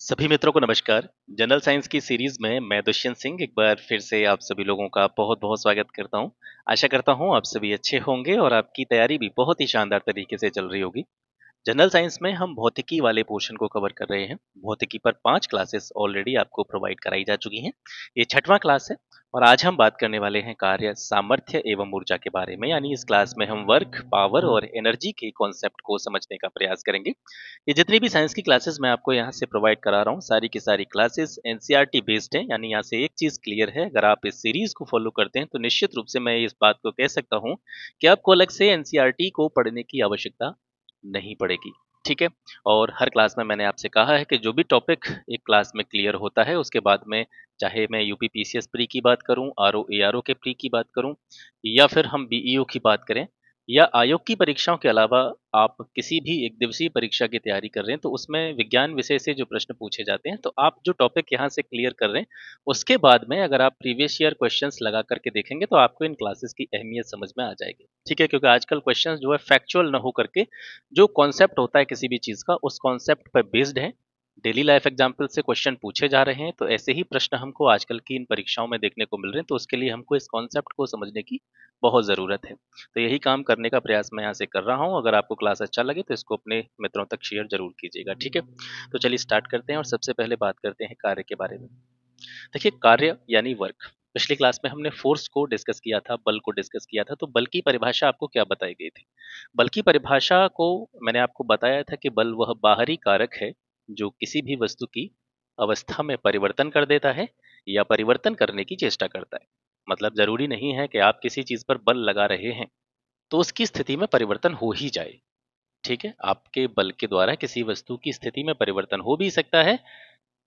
सभी मित्रों को नमस्कार। जनरल साइंस की सीरीज में मैं दुष्यंत सिंह एक बार फिर से आप सभी लोगों का बहुत बहुत स्वागत करता हूं। आशा करता हूं आप सभी अच्छे होंगे और आपकी तैयारी भी बहुत ही शानदार तरीके से चल रही होगी। जनरल साइंस में हम भौतिकी वाले पोर्शन को कवर कर रहे हैं। भौतिकी पर 5 क्लासेस ऑलरेडी आपको प्रोवाइड कराई जा चुकी हैं। ये छठवां क्लास है और आज हम बात करने वाले हैं कार्य, सामर्थ्य एवं ऊर्जा के बारे में। यानी इस क्लास में हम वर्क, पावर और एनर्जी के कॉन्सेप्ट को समझने का प्रयास करेंगे। ये जितनी भी साइंस की क्लासेस मैं आपको यहाँ से प्रोवाइड करा रहा हूँ, सारी की सारी क्लासेस एनसीईआरटी बेस्ड हैं। यानी यहाँ से एक चीज़ क्लियर है, अगर आप इस सीरीज को फॉलो करते हैं तो निश्चित रूप से मैं इस बात को कह सकता हूँ कि आपको अलग से एनसीईआरटी को पढ़ने की आवश्यकता नहीं पड़ेगी। ठीक है। और हर क्लास में मैंने आपसे कहा है कि जो भी टॉपिक एक क्लास में क्लियर होता है उसके बाद में, चाहे मैं यूपी पीसीएस प्री की बात करूं, आरओ एआरओ के प्री की बात करूं, या फिर हम बीईओ की बात करें, या आयोग की परीक्षाओं के अलावा आप किसी भी एक दिवसीय परीक्षा की तैयारी कर रहे हैं, तो उसमें विज्ञान विषय से जो प्रश्न पूछे जाते हैं, तो आप जो टॉपिक यहाँ से क्लियर कर रहे हैं, उसके बाद में अगर आप प्रीवियस ईयर क्वेश्चंस लगा करके देखेंगे तो आपको इन क्लासेस की अहमियत समझ में आ जाएगी। ठीक है, क्योंकि आजकल क्वेश्चंस जो है फैक्चुअल न हो करके जो कॉन्सेप्ट होता है किसी भी चीज़ का, उस कॉन्सेप्ट पर बेस्ड है। डेली लाइफ एग्जाम्पल से क्वेश्चन पूछे जा रहे हैं, तो ऐसे ही प्रश्न हमको आजकल की इन परीक्षाओं में देखने को मिल रहे हैं, तो उसके लिए हमको इस कॉन्सेप्ट को समझने की बहुत ज़रूरत है। तो यही काम करने का प्रयास मैं यहाँ से कर रहा हूँ। अगर आपको क्लास अच्छा लगे तो इसको अपने मित्रों तक शेयर जरूर कीजिएगा। ठीक है, तो चलिए स्टार्ट करते हैं और सबसे पहले बात करते हैं कार्य के बारे में। देखिए, कार्य यानी वर्क। पिछली क्लास में हमने फोर्स को डिस्कस किया था, बल को डिस्कस किया था। तो बल की परिभाषा आपको क्या बताई गई थी? बल की परिभाषा को मैंने आपको बताया था कि बल वह बाहरी कारक है जो किसी भी वस्तु की अवस्था में परिवर्तन कर देता है या परिवर्तन करने की चेष्टा करता है। मतलब जरूरी नहीं है कि आप किसी चीज पर बल लगा रहे हैं तो उसकी स्थिति में परिवर्तन हो ही जाए। ठीक है, आपके बल के द्वारा किसी वस्तु की स्थिति में परिवर्तन हो भी सकता है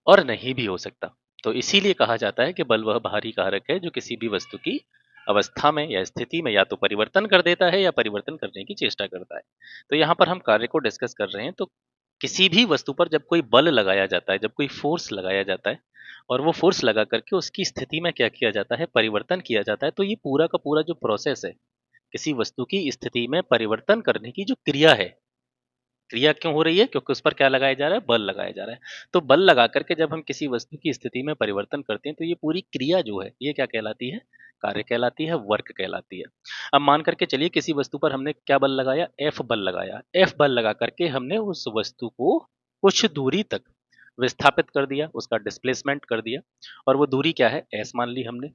और नहीं भी हो सकता। तो इसीलिए कहा जाता है कि बल वह बाहरी कारक है जो किसी भी वस्तु की अवस्था में या स्थिति में या तो परिवर्तन कर देता है या परिवर्तन करने की चेष्टा करता है। तो यहाँ पर हम कार्य को डिस्कस कर रहे हैं। तो किसी भी वस्तु पर जब कोई बल लगाया जाता है, जब कोई फोर्स लगाया जाता है और वो फोर्स लगा करके उसकी स्थिति में क्या किया जाता है, परिवर्तन किया जाता है, तो ये पूरा का पूरा जो प्रोसेस है, किसी वस्तु की स्थिति में परिवर्तन करने की जो क्रिया है, क्रिया क्यों हो रही है? क्योंकि उस पर क्या लगाया जा रहा है? बल लगाया जा रहा है। तो बल लगा करके जब हम किसी वस्तु की स्थिति में परिवर्तन करते हैं तो ये पूरी क्रिया जो है ये क्या कहलाती है? कार्य कहलाती है, वर्क कहलाती है। अब मान करके चलिए किसी वस्तु पर हमने क्या बल लगाया? एफ बल लगाया। एफ बल लगा करके हमने उस वस्तु को कुछ दूरी तक विस्थापित कर दिया, उसका डिस्प्लेसमेंट कर दिया, और वो दूरी क्या है? एस मान ली हमने।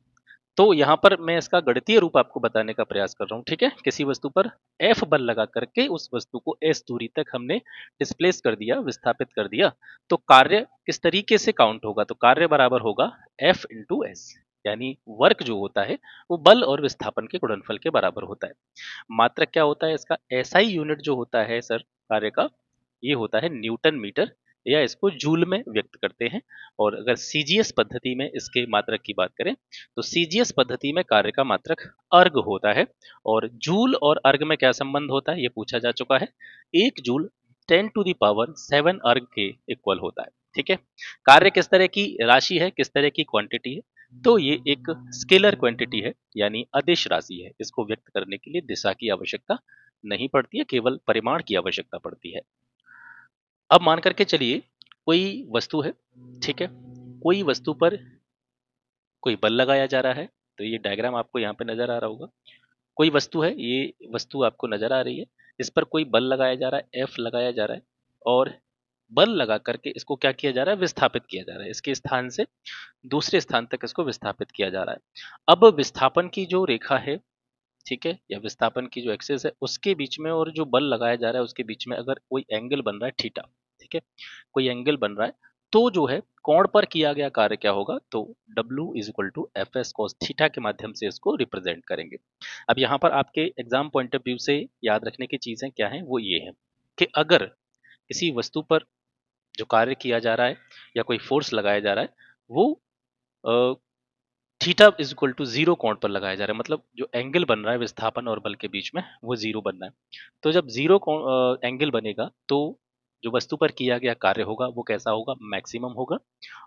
तो यहाँ पर मैं इसका गणितीय रूप आपको बताने का प्रयास कर रहा हूँ। ठीक है, किसी वस्तु पर एफ बल लगा करके उस वस्तु को एस दूरी तक हमने डिस्प्लेस कर दिया, विस्थापित कर दिया। तो कार्य किस तरीके से काउंट होगा? तो कार्य बराबर होगा एफ इंटू एस। यानी वर्क जो होता है वो बल और विस्थापन के गुणनफल के बराबर होता है। मात्रक क्या होता है इसका? एसआई यूनिट जो होता है सर कार्य का, ये होता है न्यूटन मीटर, या इसको जूल में व्यक्त करते हैं। और अगर सीजीएस पद्धति में इसके मात्रक की बात करें तो सीजीएस पद्धति में कार्य का मात्रक अर्ग होता है। और जूल और अर्ग में क्या संबंध होता है ये पूछा जा चुका है। 1 जूल 10⁻7 अर्ग के इक्वल होता है। ठीक है, कार्य किस तरह की राशि है, किस तरह की क्वांटिटी है? तो ये एक स्केलर क्वांटिटी है, यानी अदिश राशि है। इसको व्यक्त करने के लिए दिशा की आवश्यकता नहीं पड़ती है, केवल परिमाण की आवश्यकता पड़ती है। अब मान करके चलिए कोई वस्तु है, ठीक है, कोई वस्तु पर कोई बल लगाया जा रहा है। तो ये डायग्राम आपको यहाँ पे नजर आ रहा होगा। कोई वस्तु है, ये वस्तु आपको नजर आ रही है, इस पर कोई बल लगाया जा रहा है, एफ लगाया जा रहा है, और बल लगा करके इसको क्या किया जा रहा है? विस्थापित किया जा रहा है। इसके स्थान से दूसरे स्थान तक इसको विस्थापित किया जा रहा है। अब विस्थापन की जो रेखा है, ठीक है, या विस्थापन की जो एक्सेस है उसके बीच में और जो बल लगाया जा रहा है उसके बीच में अगर कोई एंगल बन रहा है थीटा, ठीक है, कोई एंगल बन रहा है, तो जो है कोण पर किया गया कार्य क्या होगा? तो W is equal to F S cos theta के माध्यम से इसको रिप्रेजेंट करेंगे। अब यहाँ पर आपके एग्जाम पॉइंट ऑफ व्यू से याद रखने की चीजें क्या हैं, वो ये है कि अगर किसी वस्तु पर जो कार्य किया जा रहा है या कोई फोर्स लगाया जा रहा है वो theta is equal to zero कोण पर लगाया जा रहा है, मतलब जो एंगल बन रहा है विस्थापन और बल के बीच में वो जीरो बनना है। तो जब जीरो एंगल बनेगा तो जो वस्तु पर किया गया कार्य होगा वो कैसा होगा? मैक्सिमम होगा।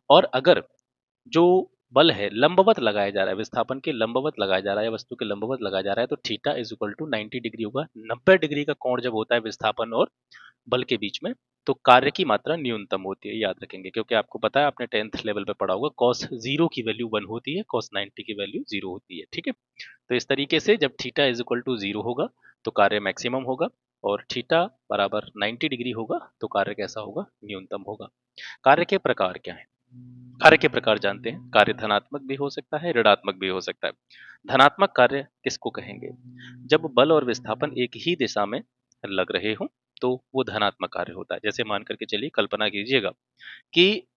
और अगर जो बल है, लंबवत लगाया जा रहा है, विस्थापन के लंबवत लगाया जा रहा है, वस्तु के लंबवत लगाया जा रहा है, तो theta is equal to 90 degree होगा। 90 डिग्री का कोण जब होता है विस्थापन और बल के बीच में, तो कार्य की मात्रा न्यूनतम होती है, याद रखेंगे, क्योंकि आपको पता है, आपने 10th लेवल पे पढ़ा होगा, cos 0 की वैल्यू 1 होती है, cos 90 की वैल्यू 0 होती है। ठीक है, तो इस तरीके से जब थीटा इज इक्वल टू 0 होगा तो कार्य मैक्सिमम होगा, और थीटा बराबर 90 डिग्री होगा तो कार्य कैसा होगा, न्यूनतम होगा। कार्य के प्रकार क्या है? कार्य के प्रकार जानते हैं। कार्य धनात्मक भी हो सकता है, ऋणात्मक भी हो सकता है। धनात्मक कार्य किसको कहेंगे? जब बल और विस्थापन एक ही दिशा में लग रहे हो तो वो धनात्मक कार्य होता है। जैसे मान करके चलिए, कल्पना कीजिएगा कि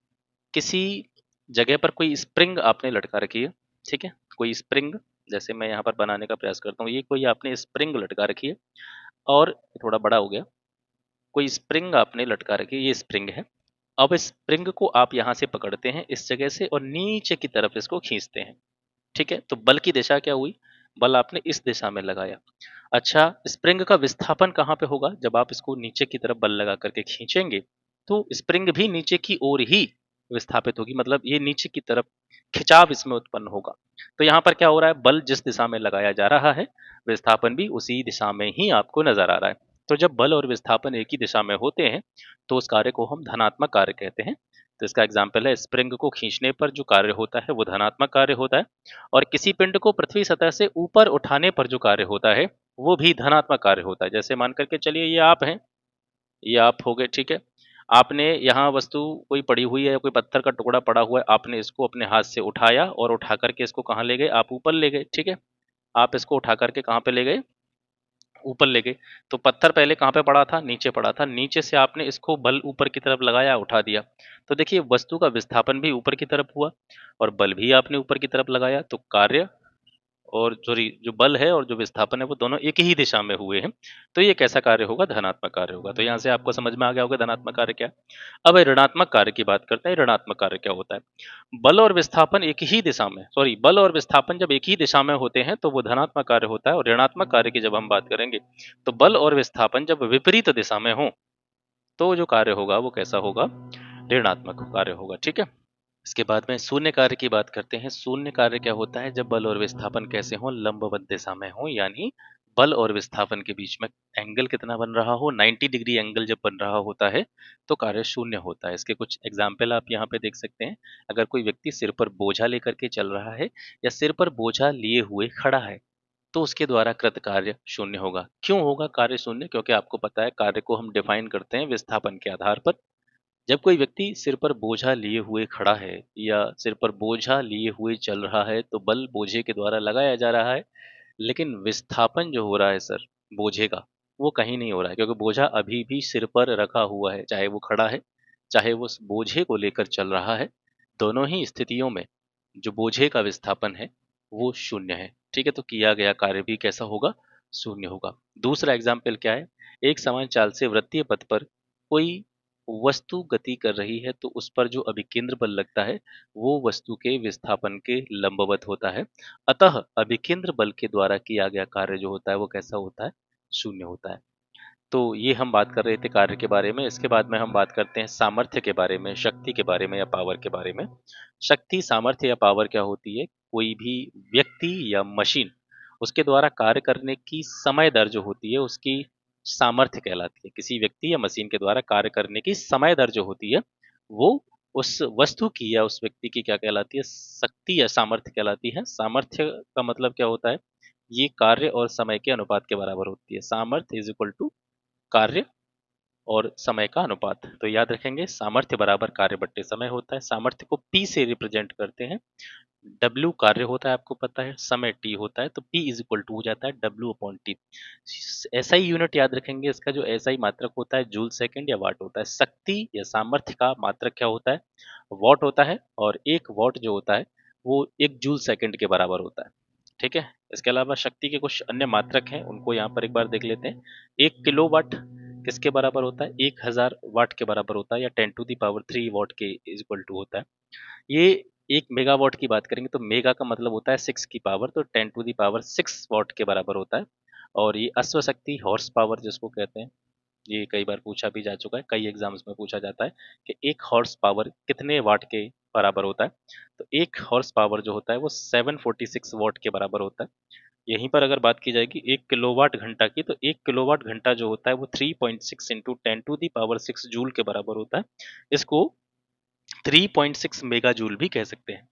किसी जगह पर कोई स्प्रिंग आपने लटका रखी है। ठीक है, कोई स्प्रिंग, जैसे मैं यहाँ पर बनाने का प्रयास करता हूँ, ये कोई आपने स्प्रिंग लटका रखी है, और थोड़ा बड़ा हो गया, कोई स्प्रिंग आपने लटका रखी है, ये स्प्रिंग है। अब इस स्प्रिंग को आप यहाँ से पकड़ते हैं इस जगह से और नीचे की तरफ इसको खींचते हैं। ठीक है, तो बल की दिशा क्या हुई? बल आपने इस दिशा में लगाया। अच्छा, स्प्रिंग का विस्थापन कहाँ पे होगा? जब आप इसको नीचे की तरफ बल लगा करके खींचेंगे तो स्प्रिंग भी नीचे की ओर ही विस्थापित होगी, मतलब ये नीचे की तरफ खिंचाव इसमें उत्पन्न होगा। तो यहाँ पर क्या हो रहा है? बल जिस दिशा में लगाया जा रहा है, विस्थापन भी उसी दिशा में ही आपको नजर आ रहा है। तो जब बल और विस्थापन एक ही दिशा में होते हैं तो उस कार्य को हम धनात्मक कार्य कहते हैं। तो इसका एग्जाम्पल है, स्प्रिंग को खींचने पर जो कार्य होता है वो धनात्मक कार्य होता है, और किसी पिंड को पृथ्वी सतह से ऊपर उठाने पर जो कार्य होता है वो भी धनात्मक कार्य होता है। जैसे मान करके चलिए, ये आप हैं, ये आप हो गए। ठीक है, आपने यहाँ वस्तु कोई पड़ी हुई है, कोई पत्थर का टुकड़ा पड़ा हुआ है, आपने इसको अपने हाथ से उठाया और उठा करके इसको कहाँ ले गए? आप ऊपर ले गए। ठीक है, आप इसको उठा करके कहाँ पे ले गए? ऊपर ले गए। तो पत्थर पहले कहाँ पे पड़ा था? नीचे पड़ा था, नीचे से आपने इसको बल ऊपर की तरफ लगाया, उठा दिया। तो देखिए, वस्तु का विस्थापन भी ऊपर की तरफ हुआ और बल भी आपने ऊपर की तरफ लगाया, तो कार्य और जो बल है और जो विस्थापन है वो दोनों एक ही दिशा में हुए हैं। तो ये कैसा कार्य होगा? धनात्मक कार्य होगा। तो यहाँ से आपको समझ में आ गया होगा धनात्मक कार्य क्या है। अब ऋणात्मक कार्य की बात करते हैं। ऋणात्मक कार्य क्या होता है? बल और विस्थापन एक ही दिशा में, सॉरी, बल और विस्थापन जब एक ही दिशा में होते हैं तो वो धनात्मक कार्य होता है। और ऋणात्मक कार्य की जब हम बात करेंगे तो बल और विस्थापन जब विपरीत दिशा में हो तो जो कार्य होगा वो कैसा होगा? ऋणात्मक कार्य होगा। ठीक है, इसके बाद में शून्य कार्य की बात करते हैं। शून्य कार्य क्या होता है? जब बल और विस्थापन कैसे हो? लंबवत दिशा में हो, यानी बल और विस्थापन के बीच में एंगल कितना बन रहा हो? 90 डिग्री एंगल जब बन रहा होता है तो कार्य शून्य होता है। इसके कुछ एग्जाम्पल आप यहाँ पे देख सकते हैं। अगर कोई व्यक्ति सिर पर बोझा लेकर के चल रहा है या सिर पर बोझा लिए हुए खड़ा है तो उसके द्वारा कृत कार्य शून्य होगा। क्यों होगा कार्य शून्य? क्योंकि आपको पता है, कार्य को हम डिफाइन करते हैं विस्थापन के आधार पर। जब कोई व्यक्ति सिर पर बोझा लिए हुए खड़ा है या सिर पर बोझा लिए हुए चल रहा है तो बल बोझे के द्वारा लगाया जा रहा है, लेकिन विस्थापन जो हो रहा है सर, बोझे का, वो कहीं नहीं हो रहा है, क्योंकि बोझा अभी भी सिर पर रखा हुआ है, चाहे वो खड़ा है चाहे वो उस बोझे को लेकर चल रहा है। दोनों ही स्थितियों में जो बोझे का विस्थापन है वो शून्य है। ठीक है, तो किया गया कार्य भी कैसा होगा? शून्य होगा। दूसरा एग्जाम्पल क्या है? एक समान चाल से वृत्तीय पथ पर कोई वस्तु गति कर रही है तो उस पर जो अभिकेंद्र बल लगता है वो वस्तु के विस्थापन के लंबवत होता है। अतः अभिकेंद्र बल के द्वारा किया गया कार्य जो होता है वो कैसा होता है? शून्य होता है। तो ये हम बात कर रहे थे कार्य के बारे में। इसके बाद में हम बात करते हैं सामर्थ्य के बारे में, शक्ति के बारे में या पावर के बारे में। शक्ति, सामर्थ्य या पावर क्या होती है? कोई भी व्यक्ति या मशीन, उसके द्वारा कार्य करने की समय दर जो होती है उसकी सामर्थ्य कहलाती है। किसी व्यक्ति या मशीन के द्वारा कार्य करने की समय दर जो होती है वो उस वस्तु की या उस व्यक्ति की क्या कहलाती है? शक्ति या सामर्थ्य कहलाती है। सामर्थ्य का मतलब क्या होता है? ये कार्य और समय के अनुपात के बराबर होती है। सामर्थ्य इज इक्वल टू कार्य और समय का अनुपात। तो याद रखेंगे, सामर्थ्य बराबर कार्य बट्टे समय होता है। सामर्थ्य को P से रिप्रेजेंट करते हैं। W कार्य होता है, आपको पता है, समय T होता है, तो P इज इक्वल टू हो जाता है W upon T. SI unit याद रखेंगे, इसका जो SI मात्रक होता है जूल सेकंड या वाट होता है। शक्ति या सामर्थ्य का मात्रक क्या होता है? वॉट होता है, और एक वॉट जो होता है वो एक जूल सेकंड के बराबर होता है। ठीक है, इसके अलावा शक्ति के कुछ अन्य मात्रक हैं, उनको यहाँ पर एक बार देख लेते हैं। 1 किलोवाट किसके बराबर होता है? 1000 वाट के बराबर होता है, या 10 to the power 3 वॉट के इज इक्वल टू होता है। ये 1 मेगावाट की बात करेंगे तो मेगा का मतलब होता है 6 की पावर, तो 10 to the power 6 वॉट के बराबर होता है। और ये अश्व शक्ति, हॉर्स पावर जिसको कहते हैं, ये कई बार पूछा भी जा चुका है, कई एग्जाम्स में पूछा जाता है कि एक हॉर्स पावर कितने वाट के बराबर होता है। तो 1 हॉर्स पावर जो होता है वो 746 वॉट के बराबर होता है। यहीं पर अगर बात की जाएगी 1 किलोवाट घंटा की, तो 1 किलोवाट घंटा जो होता है वो 3.6 into 10 to the power 6 joule के बराबर होता है। इसको 3.6 मेगा जूल भी कह सकते हैं।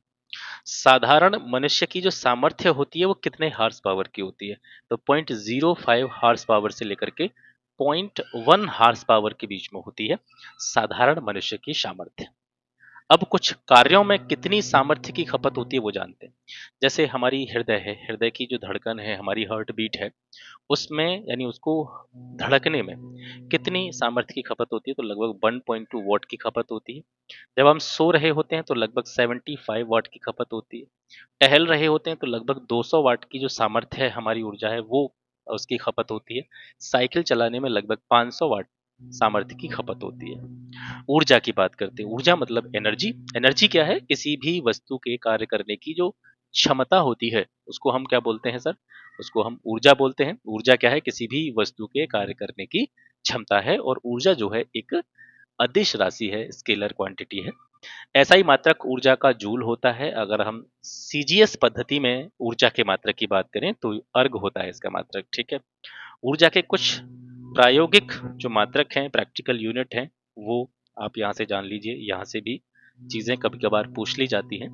साधारण मनुष्य की जो सामर्थ्य होती है वो कितने हार्स पावर की होती है? तो 0.05 हार्स पावर से लेकर के 0.1 हार्स पावर के बीच में होती है साधारण मनुष्य की सामर्थ्य। अब कुछ कार्यों में कितनी सामर्थ्य की खपत होती है वो जानते हैं। जैसे हमारी हृदय है, हृदय की जो धड़कन है, हमारी हार्ट बीट है, उसमें यानी उसको धड़कने में कितनी सामर्थ्य की खपत होती है? तो लगभग 1.2 वॉट की खपत होती है। जब हम सो रहे होते हैं तो लगभग 75 वाट की खपत होती है। टहल रहे होते हैं तो लगभग 200 वाट की जो सामर्थ्य है, हमारी ऊर्जा है, वो उसकी खपत होती है। साइकिल चलाने में लगभग 500 वाट सामर्थ्य की खपत होती है। ऊर्जा की बात करते हैं। ऊर्जा मतलब एनर्जी। एनर्जी क्या है? किसी भी वस्तु के कार्य करने की जो क्षमता होती है, उसको हम क्या बोलते हैं सर? उसको हम ऊर्जा बोलते हैं। ऊर्जा क्या है? किसी भी वस्तु के कार्य करने की क्षमता है। और ऊर्जा जो है एक अदिश राशि है, स्केलर क्वांटिटी है। ऐसा ही मात्रक ऊर्जा का जूल होता है। अगर हम सीजीएस पद्धति में ऊर्जा के मात्रक की बात करें तो अर्ग होता है इसका मात्रक। ठीक है। ऊर्जा के कुछ प्रायोगिक जो मात्रक हैं, प्रैक्टिकल यूनिट हैं, वो आप यहाँ से जान लीजिए। यहाँ से भी चीजें कभी कभार पूछ ली जाती हैं।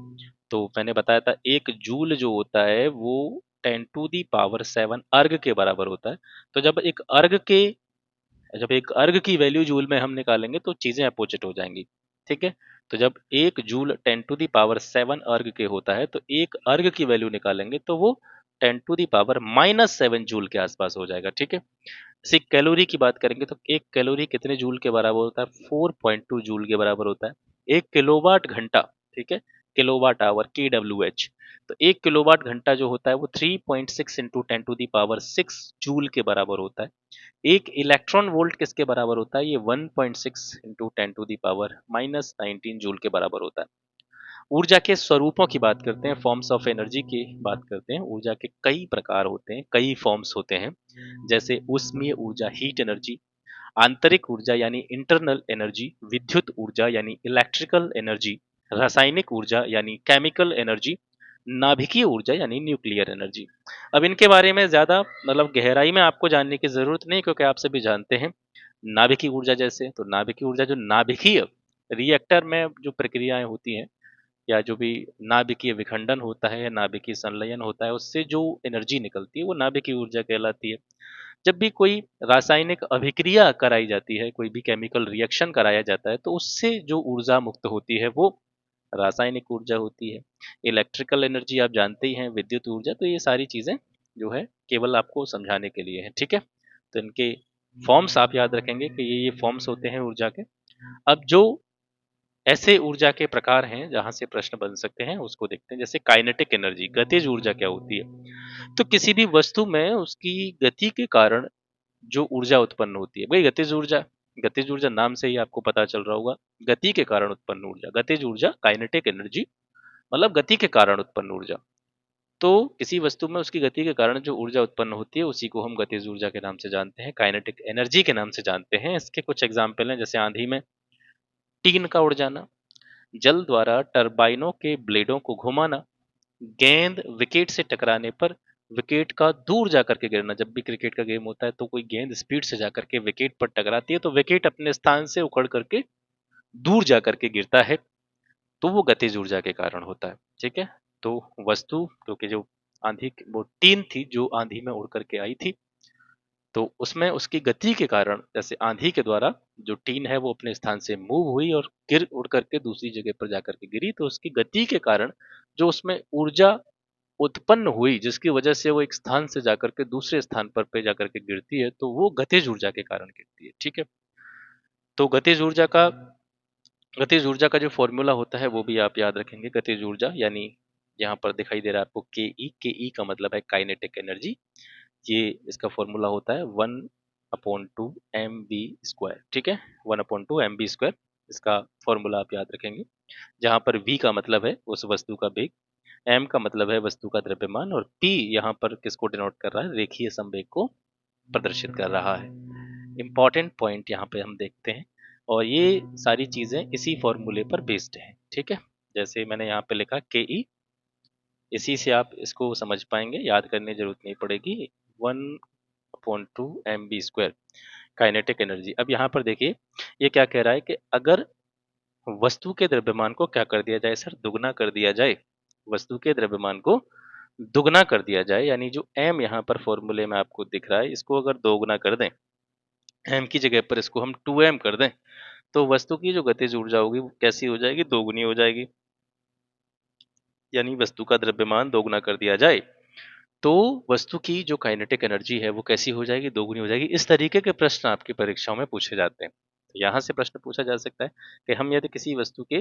तो मैंने बताया था 1 जूल जो होता है वो 10 टू दी पावर 7 अर्ग के बराबर होता है। तो जब एक अर्ग की वैल्यू जूल में हम निकालेंगे तो चीजें अपोजिट हो जाएंगी। ठीक है। तो जब 1 जूल 10 टू दी पावर 7 अर्ग के होता है, तो एक अर्ग की वैल्यू निकालेंगे तो वो 10 टू दी पावर -7 जूल के आसपास हो जाएगा। ठीक है। इसी कैलोरी की बात करेंगे तो एक कैलोरी कितने जूल के बराबर होता है? 4.2 जूल के बराबर होता है। एक किलोवाट घंटा, ठीक है, किलोवाट आवर KWH, तो एक किलोवाट घंटा जो होता है वो 3.6 into 10 to the power 6 joule के बराबर होता है। एक इलेक्ट्रॉन वोल्ट किसके बराबर होता है? ये 1.6 into 10 to the power -19 joule के बराबर होता है। ऊर्जा के स्वरूपों की बात करते हैं, फॉर्म्स ऑफ एनर्जी की बात करते हैं। ऊर्जा के कई प्रकार होते हैं, कई फॉर्म्स होते हैं। जैसे ऊष्मीय ऊर्जा, हीट एनर्जी, आंतरिक ऊर्जा यानी इंटरनल एनर्जी, विद्युत ऊर्जा यानी इलेक्ट्रिकल एनर्जी, रासायनिक ऊर्जा यानी केमिकल एनर्जी, नाभिकीय ऊर्जा यानी न्यूक्लियर एनर्जी। अब इनके बारे में ज्यादा मतलब गहराई में आपको जानने की जरूरत नहीं, क्योंकि आप सभी जानते हैं। नाभिकीय ऊर्जा जैसे, तो नाभिकीय ऊर्जा जो नाभिकीय रिएक्टर में जो प्रक्रियाएं होती हैं, या जो भी नाभिकीय विखंडन होता है या नाभिकीय संलयन होता है, उससे जो एनर्जी निकलती है वो नाभिकीय ऊर्जा कहलाती है। जब भी कोई रासायनिक अभिक्रिया कराई जाती है, कोई भी केमिकल रिएक्शन कराया जाता है, तो उससे जो ऊर्जा मुक्त होती है वो रासायनिक ऊर्जा होती है। इलेक्ट्रिकल एनर्जी आप जानते ही हैं, विद्युत ऊर्जा। तो ये सारी चीजें जो है केवल आपको समझाने के लिए है। ठीक है। तो इनके फॉर्म्स आप याद रखेंगे कि ये फॉर्म्स होते हैं ऊर्जा के। अब जो ऐसे ऊर्जा के प्रकार हैं जहां से प्रश्न बन सकते हैं, उसको देखते हैं। जैसे काइनेटिक एनर्जी, गतिज ऊर्जा क्या होती है? तो किसी भी वस्तु में उसकी गति के कारण जो ऊर्जा उत्पन्न होती है, वही गतिज ऊर्जा। गतिज ऊर्जा नाम से ही आपको पता चल रहा होगा, गति के कारण उत्पन्न ऊर्जा। गतिज ऊर्जा, काइनेटिक एनर्जी, मतलब गति के कारण उत्पन्न ऊर्जा। तो किसी वस्तु में उसकी गति के कारण जो ऊर्जा उत्पन्न होती है उसी को हम गतिज ऊर्जा के नाम से जानते हैं, काइनेटिक एनर्जी के नाम से जानते हैं। इसके कुछ एग्जाम्पल हैं, जैसे आंधी में टीन का उड़ जाना, जल द्वारा टरबाइनों के ब्लेडों को घुमाना, गेंद विकेट से टकराने पर विकेट का दूर जाकर के गिरना। जब भी क्रिकेट का गेम होता है तो कोई गेंद स्पीड से जाकर के विकेट पर टकराती है तो विकेट अपने स्थान से उखड़ करके दूर जाकर के गिरता है, तो वो गतिज ऊर्जा के कारण होता है। ठीक है। तो वस्तु, क्योंकि जो वो टीन थी जो आंधी में उड़ करके आई थी, तो उसमें उसकी गति के कारण, जैसे आंधी के द्वारा जो टीन है वो अपने स्थान से मूव हुई और गिर उड़ करके दूसरी जगह पर जाकर के गिरी, तो उसकी गति के कारण जो उसमें ऊर्जा उत्पन्न हुई, जिसकी वजह से वो एक स्थान से जाकर के दूसरे स्थान पर पे जाकर के गिरती है, तो वो गतिज ऊर्जा के कारण गिरती है। ठीक है। तो गतिज ऊर्जा का जो फॉर्मूला होता है वो भी आप याद रखेंगे। गतिज ऊर्जा यानी यहाँ पर दिखाई दे रहा है आपको के ई का मतलब है काइनेटिक एनर्जी। ये इसका फॉर्मूला होता है 1/2 mv²। ठीक है। 1/2 mv², इसका फॉर्मूला आप याद रखेंगे। जहाँ पर v का मतलब है उस वस्तु का वेग, m का मतलब है वस्तु का द्रव्यमान, और p यहाँ पर किसको डिनोट कर रहा है? रेखीय संवेग को प्रदर्शित कर रहा है। इंपॉर्टेंट पॉइंट यहाँ पे हम देखते हैं, और ये सारी चीजें इसी फॉर्मूले पर बेस्ड हैं। ठीक है। जैसे मैंने यहाँ पे लिखा के ई, इसी से आप इसको समझ पाएंगे, याद करने की जरूरत नहीं पड़ेगी। 1/2 mv², काइनेटिक एनर्जी। अब यहाँ पर देखिए ये क्या कह रहा है कि अगर वस्तु के द्रव्यमान को क्या कर दिया जाए सर, दुगना कर दिया जाए। वस्तु के द्रव्यमान को दुगना कर दिया जाए, यानी जो m यहाँ पर फॉर्मूले में आपको दिख रहा है, इसको अगर दोगुना कर दें, m की जगह पर इसको हम 2m कर दें, तो वस्तु की जो गतिज ऊर्जा होगी वो कैसी हो जाएगी, दोगुनी हो जाएगी। यानी वस्तु का द्रव्यमान दोगुना कर दिया जाए तो वस्तु की जो काइनेटिक एनर्जी है वो कैसी हो जाएगी, दोगुनी हो जाएगी। इस तरीके के प्रश्न आपकी परीक्षाओं में पूछे जाते हैं। तो यहाँ से प्रश्न पूछा जा सकता है कि हम यदि किसी वस्तु के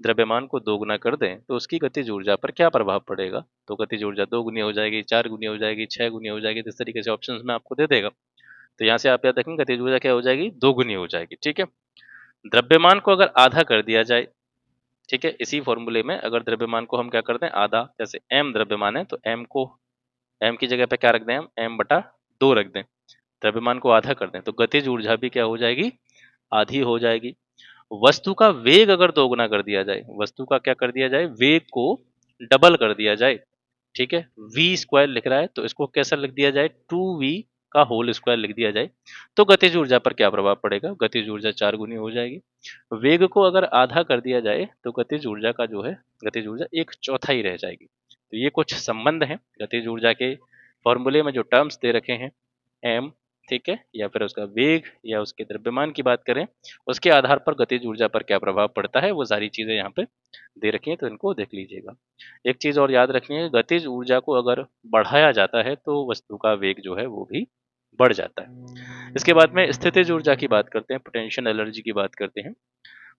द्रव्यमान को दोगुना कर दें तो उसकी गतिज ऊर्जा पर क्या प्रभाव पड़ेगा। तो गतिज ऊर्जा दोगुनी हो जाएगी, 4 गुनी हो जाएगी, 6 गुनी हो जाएगी। तो इस तरीके से ऑप्शन में आपको दे देगा। तो यहाँ से आप याद रखेंगे गतिज ऊर्जा क्या हो जाएगी, दोगुनी हो जाएगी। ठीक है। द्रव्यमान को अगर आधा कर दिया जाए, ठीक है, इसी फॉर्मूले में अगर द्रव्यमान को हम क्या कर दें, आधा, जैसे m द्रव्यमान है तो m की जगह पे क्या रख दें, हम m/2 रख दें, द्रव्यमान को आधा कर दें, तो गतिज ऊर्जा भी क्या हो जाएगी, आधी हो जाएगी। वस्तु का वेग अगर दोगुना कर दिया जाए, वस्तु का क्या कर दिया जाए, वेग को डबल कर दिया जाए, ठीक है, v² लिख रहा है तो इसको कैसा लिख दिया जाए, 2v का होल स्क्वायर लिख दिया जाए, तो गतिज ऊर्जा पर क्या प्रभाव पड़ेगा, गतिज ऊर्जा 4 गुनी हो जाएगी। वेग को अगर आधा कर दिया जाए तो गतिज ऊर्जा का जो है, गतिज ऊर्जा 1/4 रह जाएगी। तो ये कुछ संबंध हैं गतिज ऊर्जा के फॉर्मूले में जो टर्म्स दे रखे हैं, एम, ठीक है, या फिर उसका वेग या उसके द्रव्यमान की बात करें, उसके आधार पर गतिज ऊर्जा पर क्या प्रभाव पड़ता है, वो सारी चीजें यहाँ पे दे रखी हैं, तो इनको देख लीजिएगा। एक चीज और याद रखनी है, गतिज ऊर्जा को अगर बढ़ाया जाता है तो वस्तु का वेग जो है वो भी बढ़ जाता है। इसके बाद में स्थितिज ऊर्जा की बात करते हैं, पोटेंशियल एनर्जी की बात करते हैं।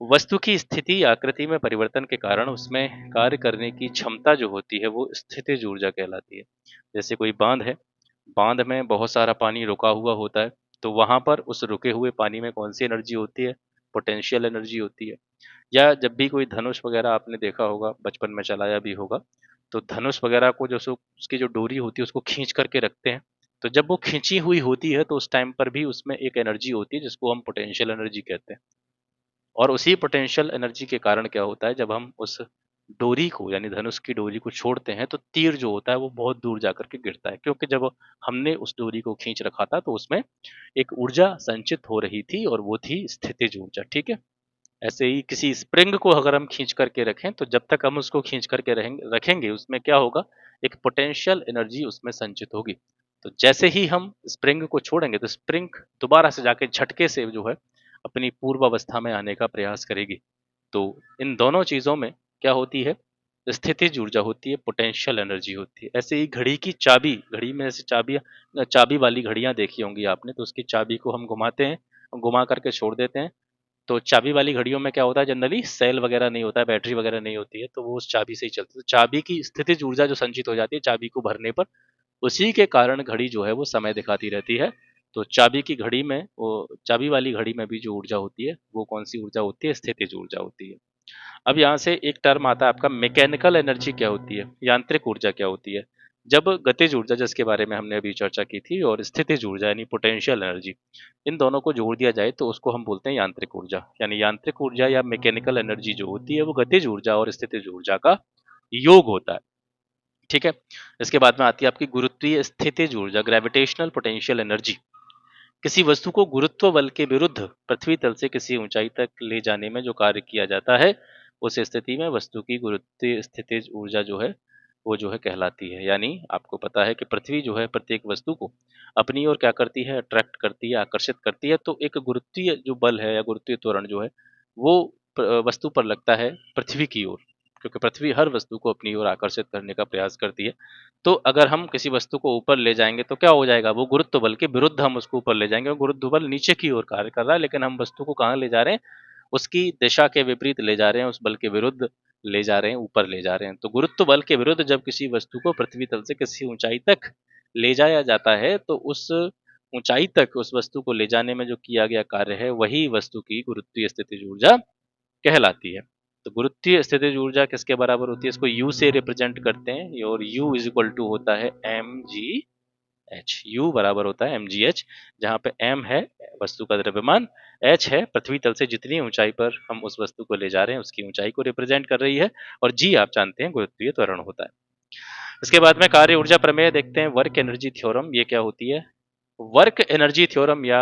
वस्तु की स्थिति या आकृति में परिवर्तन के कारण उसमें कार्य करने की क्षमता जो होती है वो स्थितिज ऊर्जा कहलाती है। जैसे कोई बांध है, बांध में बहुत सारा पानी रुका हुआ होता है, तो वहां पर उस रुके हुए पानी में कौन सी एनर्जी होती है, पोटेंशियल एनर्जी होती है। या जब भी कोई धनुष वगैरह आपने देखा होगा, बचपन में चलाया भी होगा, तो धनुष वगैरह को जो उसकी जो डोरी होती है उसको खींच करके रखते हैं, तो जब वो खींची हुई होती है तो उस टाइम पर भी उसमें एक एनर्जी होती है जिसको हम पोटेंशियल एनर्जी कहते हैं। और उसी पोटेंशियल एनर्जी के कारण क्या होता है, जब हम उस डोरी को यानी धनुष की डोरी को छोड़ते हैं तो तीर जो होता है वो बहुत दूर जाकर के गिरता है, क्योंकि जब हमने उस डोरी को खींच रखा था तो उसमें एक ऊर्जा संचित हो रही थी और वो थी स्थितिज ऊर्जा। ठीक है। ऐसे ही किसी स्प्रिंग को अगर हम खींच करके रखें तो जब तक हम उसको खींच करके रखेंगे उसमें क्या होगा, एक पोटेंशियल एनर्जी उसमें संचित होगी। तो जैसे ही हम स्प्रिंग को छोड़ेंगे तो स्प्रिंग दोबारा से जाके झटके से जो है अपनी पूर्व अवस्था में आने का प्रयास करेगी। तो इन दोनों चीजों में क्या होती है, स्थितिज ऊर्जा होती है, पोटेंशियल एनर्जी होती है। ऐसे ही घड़ी की चाबी, घड़ी में ऐसे चाबी वाली घड़ियां देखी होंगी आपने, तो उसकी चाबी को हम घुमाते हैं, घुमा करके छोड़ देते हैं, तो चाबी वाली घड़ियों में क्या होता है, जनरली सेल वगैरह नहीं होता है, बैटरी वगैरह नहीं होती है, तो वो उस चाबी से ही चलती है। तो चाबी की स्थितिज ऊर्जा जो संचित हो जाती है चाबी को भरने पर, उसी के कारण घड़ी जो है वो समय दिखाती रहती है। तो चाबी की घड़ी में, वो चाबी वाली घड़ी में भी जो ऊर्जा होती है वो कौन सी ऊर्जा होती है, स्थितिज ऊर्जा होती है। अब यहाँ से एक टर्म आता है आपका, मैकेनिकल एनर्जी क्या होती है, यांत्रिक ऊर्जा क्या होती है। जब गतिज ऊर्जा जिसके बारे में हमने अभी चर्चा की थी और स्थितिज ऊर्जा यानी पोटेंशियल एनर्जी, इन दोनों को जोड़ दिया जाए तो उसको हम बोलते हैं यांत्रिक ऊर्जा। यानी यांत्रिक ऊर्जा या मैकेनिकल एनर्जी जो होती है वो गतिज ऊर्जा और स्थितिज ऊर्जा का योग होता है। ठीक है। इसके बाद में आती है आपकी गुरुत्वीय स्थितिज ऊर्जा, ग्रेविटेशनल पोटेंशियल एनर्जी। किसी वस्तु को गुरुत्व बल के विरुद्ध पृथ्वी तल से किसी ऊंचाई तक ले जाने में जो कार्य किया जाता है, उस स्थिति में वस्तु की गुरुत्वीय स्थितिज ऊर्जा जो है वो जो है कहलाती है। यानी आपको पता है कि पृथ्वी जो है प्रत्येक वस्तु को अपनी ओर क्या करती है, अट्रैक्ट करती है, आकर्षित करती है। तो एक गुरुत्वीय जो बल है या गुरुत्वीय त्वरण जो है वो वस्तु पर लगता है पृथ्वी की ओर, क्योंकि पृथ्वी हर वस्तु को अपनी ओर आकर्षित करने का प्रयास करती है। तो अगर हम किसी वस्तु को ऊपर ले जाएंगे तो क्या हो जाएगा, वो गुरुत्व बल के विरुद्ध हम उसको ऊपर ले जाएंगे। गुरुत्व बल नीचे की ओर कार्य कर रहा है, लेकिन हम वस्तु को कहाँ ले जा रहे हैं, उसकी दिशा के विपरीत ले जा रहे हैं, उस बल के विरुद्ध ले जा रहे हैं, ऊपर ले जा रहे हैं। तो गुरुत्व बल के विरुद्ध जब किसी वस्तु को पृथ्वी तल से किसी ऊंचाई तक ले जाया जाता है तो उस ऊंचाई तक उस वस्तु को ले जाने में जो किया गया कार्य है वही वस्तु की गुरुत्वीय स्थितिज ऊर्जा कहलाती है। तो गुरुत्वीय स्थितिज ऊर्जा किसके बराबर होती है, इसको यू से रिप्रेजेंट करते हैं और यू इज इक्वल टू होता है mg एच। यू बराबर होता है mgh, जहाँ पे m है वस्तु का द्रव्यमान, h है पृथ्वी तल से जितनी ऊंचाई पर हम उस वस्तु को ले जा रहे हैं उसकी ऊंचाई को रिप्रेजेंट कर रही है, और g आप जानते हैं गुरुत्वीय त्वरण होता है। इसके बाद में कार्य ऊर्जा प्रमेय देखते हैं, वर्क एनर्जी थ्योरम। ये क्या होती है? वर्क एनर्जी थ्योरम या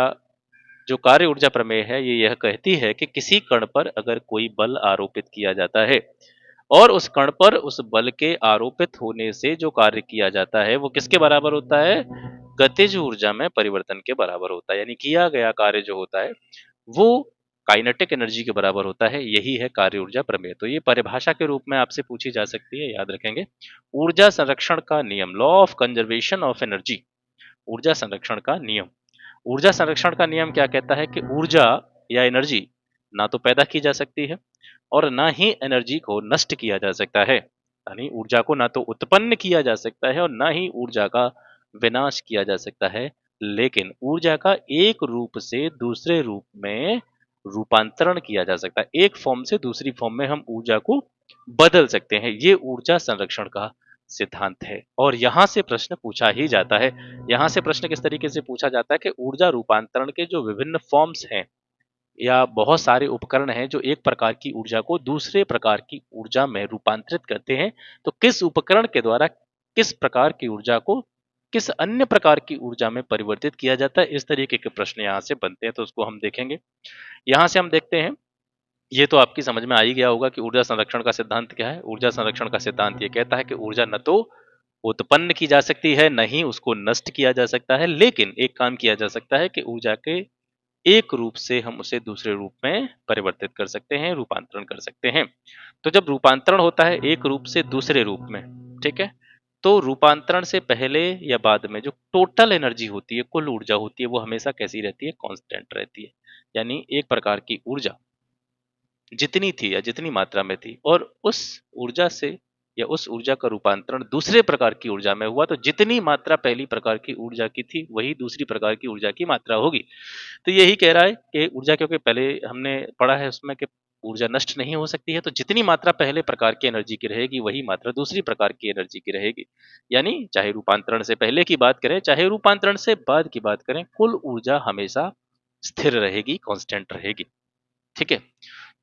जो कार्य ऊर्जा प्रमेय है, ये यह कहती है कि किसी कण पर अगर कोई बल आरोपित किया जाता है और उस कण पर उस बल के आरोपित होने से जो कार्य किया जाता है वो किसके बराबर होता है? गतिज ऊर्जा में परिवर्तन के बराबर होता है। यानी किया गया कार्य जो होता है वो काइनेटिक एनर्जी के बराबर होता है। यही है कार्य ऊर्जा प्रमेय। तो ये परिभाषा के रूप में आपसे पूछी जा सकती है, याद रखेंगे। ऊर्जा संरक्षण का नियम, law of conservation of energy. ऊर्जा संरक्षण का नियम, ऊर्जा संरक्षण का नियम क्या कहता है कि ऊर्जा या एनर्जी ना तो पैदा की जा सकती है और ना ही एनर्जी को नष्ट किया जा सकता है। यानी ऊर्जा को ना तो उत्पन्न किया जा सकता है और ना ही ऊर्जा का विनाश किया जा सकता है, लेकिन ऊर्जा का एक रूप से दूसरे रूप में रूपांतरण किया जा सकता है। एक फॉर्म से दूसरी फॉर्म में हम ऊर्जा को बदल सकते हैं। ये ऊर्जा संरक्षण का सिद्धांत है और यहां से प्रश्न पूछा ही जाता है। यहाँ से प्रश्न किस तरीके से पूछा जाता है कि ऊर्जा रूपांतरण के जो विभिन्न फॉर्म्स हैं या बहुत सारे उपकरण हैं जो एक प्रकार की ऊर्जा को दूसरे प्रकार की ऊर्जा में रूपांतरित करते हैं, तो किस उपकरण के द्वारा किस प्रकार की ऊर्जा को किस अन्य प्रकार की ऊर्जा में परिवर्तित किया जाता है, इस तरीके के प्रश्न यहाँ से बनते हैं। तो उसको हम देखेंगे। यहाँ से हम देखते हैं, ये तो आपकी समझ में आ ही गया होगा कि ऊर्जा संरक्षण का सिद्धांत क्या है। ऊर्जा संरक्षण का सिद्धांत ये कहता है कि ऊर्जा न तो उत्पन्न की जा सकती है, न ही उसको नष्ट किया जा सकता है, लेकिन एक काम किया जा सकता है कि ऊर्जा के एक रूप से हम उसे दूसरे रूप में परिवर्तित कर सकते हैं, रूपांतरण कर सकते हैं। तो जब रूपांतरण होता है एक रूप से दूसरे रूप में, ठीक है, तो रूपांतरण से पहले या बाद में जो टोटल एनर्जी होती है, कुल ऊर्जा होती है, वो हमेशा कैसी रहती है? कांस्टेंट रहती है। यानी एक प्रकार की ऊर्जा जितनी थी या जितनी मात्रा में थी और उस ऊर्जा से या उस ऊर्जा का रूपांतरण दूसरे प्रकार की ऊर्जा में हुआ, तो जितनी मात्रा पहली प्रकार की ऊर्जा की थी वही दूसरी प्रकार की ऊर्जा की मात्रा होगी। तो यही कह रहा है कि ऊर्जा, क्योंकि पहले हमने पढ़ा है उसमें कि ऊर्जा नष्ट नहीं हो सकती है, तो जितनी मात्रा पहले प्रकार की एनर्जी की रहेगी वही मात्रा दूसरी प्रकार की एनर्जी की रहेगी। यानी चाहे रूपांतरण से पहले की बात करें चाहे रूपांतरण से बाद की बात करें, कुल ऊर्जा हमेशा स्थिर रहेगी, कांस्टेंट रहेगी। ठीक है।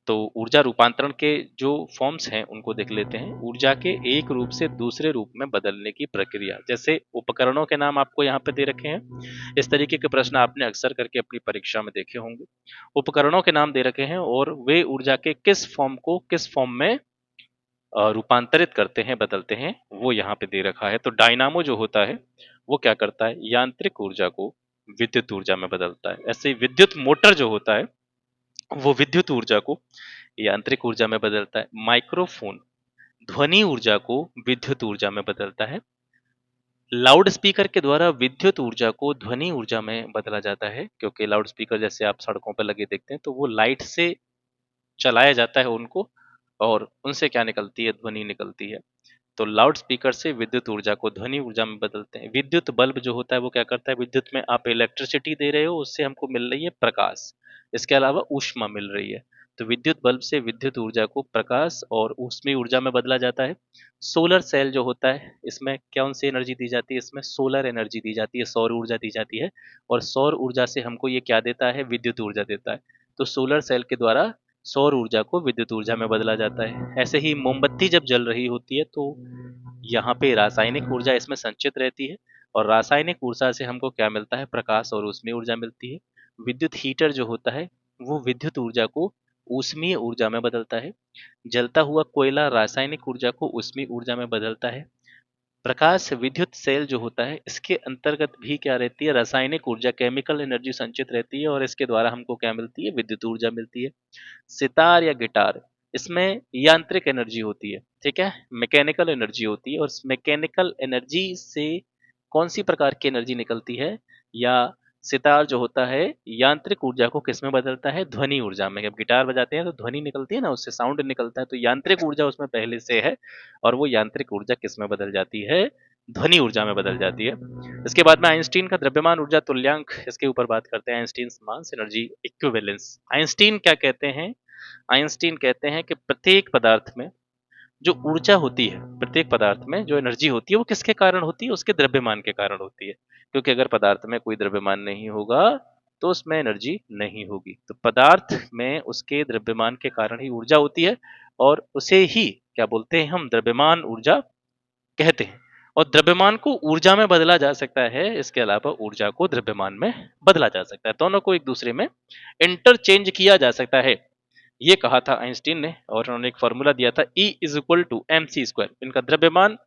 तो ऊर्जा रूपांतरण के जो फॉर्म्स हैं उनको देख लेते हैं। ऊर्जा के एक रूप से दूसरे रूप में बदलने की प्रक्रिया, जैसे उपकरणों के नाम आपको यहाँ पे दे रखे हैं। इस तरीके के प्रश्न आपने अक्सर करके अपनी परीक्षा में देखे होंगे। उपकरणों के नाम दे रखे हैं और वे ऊर्जा के किस फॉर्म को किस फॉर्म में रूपांतरित करते हैं, बदलते हैं, वो यहाँ पे दे रखा है। तो डायनामो जो होता है वो क्या करता है? यांत्रिक ऊर्जा को विद्युत ऊर्जा में बदलता है। ऐसे ही विद्युत मोटर जो होता है वो विद्युत ऊर्जा को यांत्रिक ऊर्जा में बदलता है। माइक्रोफोन ध्वनि ऊर्जा को विद्युत ऊर्जा में बदलता है। लाउड स्पीकर के द्वारा विद्युत ऊर्जा को ध्वनि ऊर्जा में बदला जाता है, क्योंकि लाउड स्पीकर जैसे आप सड़कों पर लगे देखते हैं तो वो लाइट से चलाया जाता है उनको, और उनसे क्या निकलती है? ध्वनि निकलती है। तो लाउड स्पीकर से विद्युत ऊर्जा को ध्वनि ऊर्जा में बदलते हैं। विद्युत बल्ब जो होता है वो क्या करता है? विद्युत में आप इलेक्ट्रिसिटी दे रहे हो, उससे हमको मिल रही है प्रकाश, इसके अलावा ऊष्मा मिल रही है। तो विद्युत बल्ब से विद्युत ऊर्जा को प्रकाश और ऊष्मीय ऊर्जा में बदला जाता है। सोलर सेल जो होता है इसमें कौन सी एनर्जी दी जाती है? इसमें सोलर एनर्जी दी जाती है, सौर ऊर्जा दी जाती है, और सौर ऊर्जा से हमको ये क्या देता है? विद्युत ऊर्जा देता है। तो सोलर सेल के द्वारा सौर ऊर्जा को विद्युत ऊर्जा में बदला जाता है। ऐसे ही मोमबत्ती जब जल रही होती है तो यहाँ पे रासायनिक ऊर्जा इसमें संचित रहती है, और रासायनिक ऊर्जा से हमको क्या मिलता है? प्रकाश और ऊष्मीय ऊर्जा मिलती है। विद्युत हीटर जो होता है वो विद्युत ऊर्जा को ऊष्मीय ऊर्जा में बदलता है। जलता हुआ कोयला रासायनिक ऊर्जा को ऊष्मीय ऊर्जा में बदलता है। प्रकाश विद्युत सेल जो होता है इसके अंतर्गत भी क्या रहती है? रासायनिक ऊर्जा, केमिकल एनर्जी संचित रहती है, और इसके द्वारा हमको क्या मिलती है? विद्युत ऊर्जा मिलती है। सितार या गिटार, इसमें यांत्रिक एनर्जी होती है, ठीक है, मैकेनिकल एनर्जी होती है, और मैकेनिकल एनर्जी से कौन सी प्रकार की एनर्जी निकलती है? या सितार जो होता है यांत्रिक ऊर्जा को किस में बदलता है? ध्वनि ऊर्जा में। जब गिटार बजाते हैं तो ध्वनि निकलती है ना, उससे साउंड निकलता है, तो यांत्रिक ऊर्जा उसमें पहले से है, और वो यांत्रिक ऊर्जा किस में बदल जाती है? ध्वनि ऊर्जा में बदल जाती है। इसके बाद में आइंस्टीन का द्रव्यमान ऊर्जा तुल्यांक, इसके ऊपर बात करते हैं। Einstein mass energy equivalence. Einstein क्या कहते हैं? आइंस्टीन कहते हैं कि प्रत्येक पदार्थ में जो ऊर्जा होती है प्रत्येक पदार्थ में, जो एनर्जी होती है, वो किसके कारण होती है? उसके द्रव्यमान के कारण होती है। क्योंकि अगर पदार्थ में कोई द्रव्यमान नहीं होगा तो उसमें एनर्जी नहीं होगी। तो पदार्थ में उसके द्रव्यमान के कारण ही ऊर्जा होती है, और उसे ही क्या बोलते हैं? हम द्रव्यमान ऊर्जा कहते हैं। और द्रव्यमान को ऊर्जा में बदला जा सकता है, इसके अलावा ऊर्जा को द्रव्यमान में बदला जा सकता है। दोनों को एक दूसरे में इंटरचेंज किया जा सकता है। ये कहा था आइंस्टीन ने, और उन्होंने एक फॉर्मूला दिया था, E is equal to M C square. इनका द्रव्यमान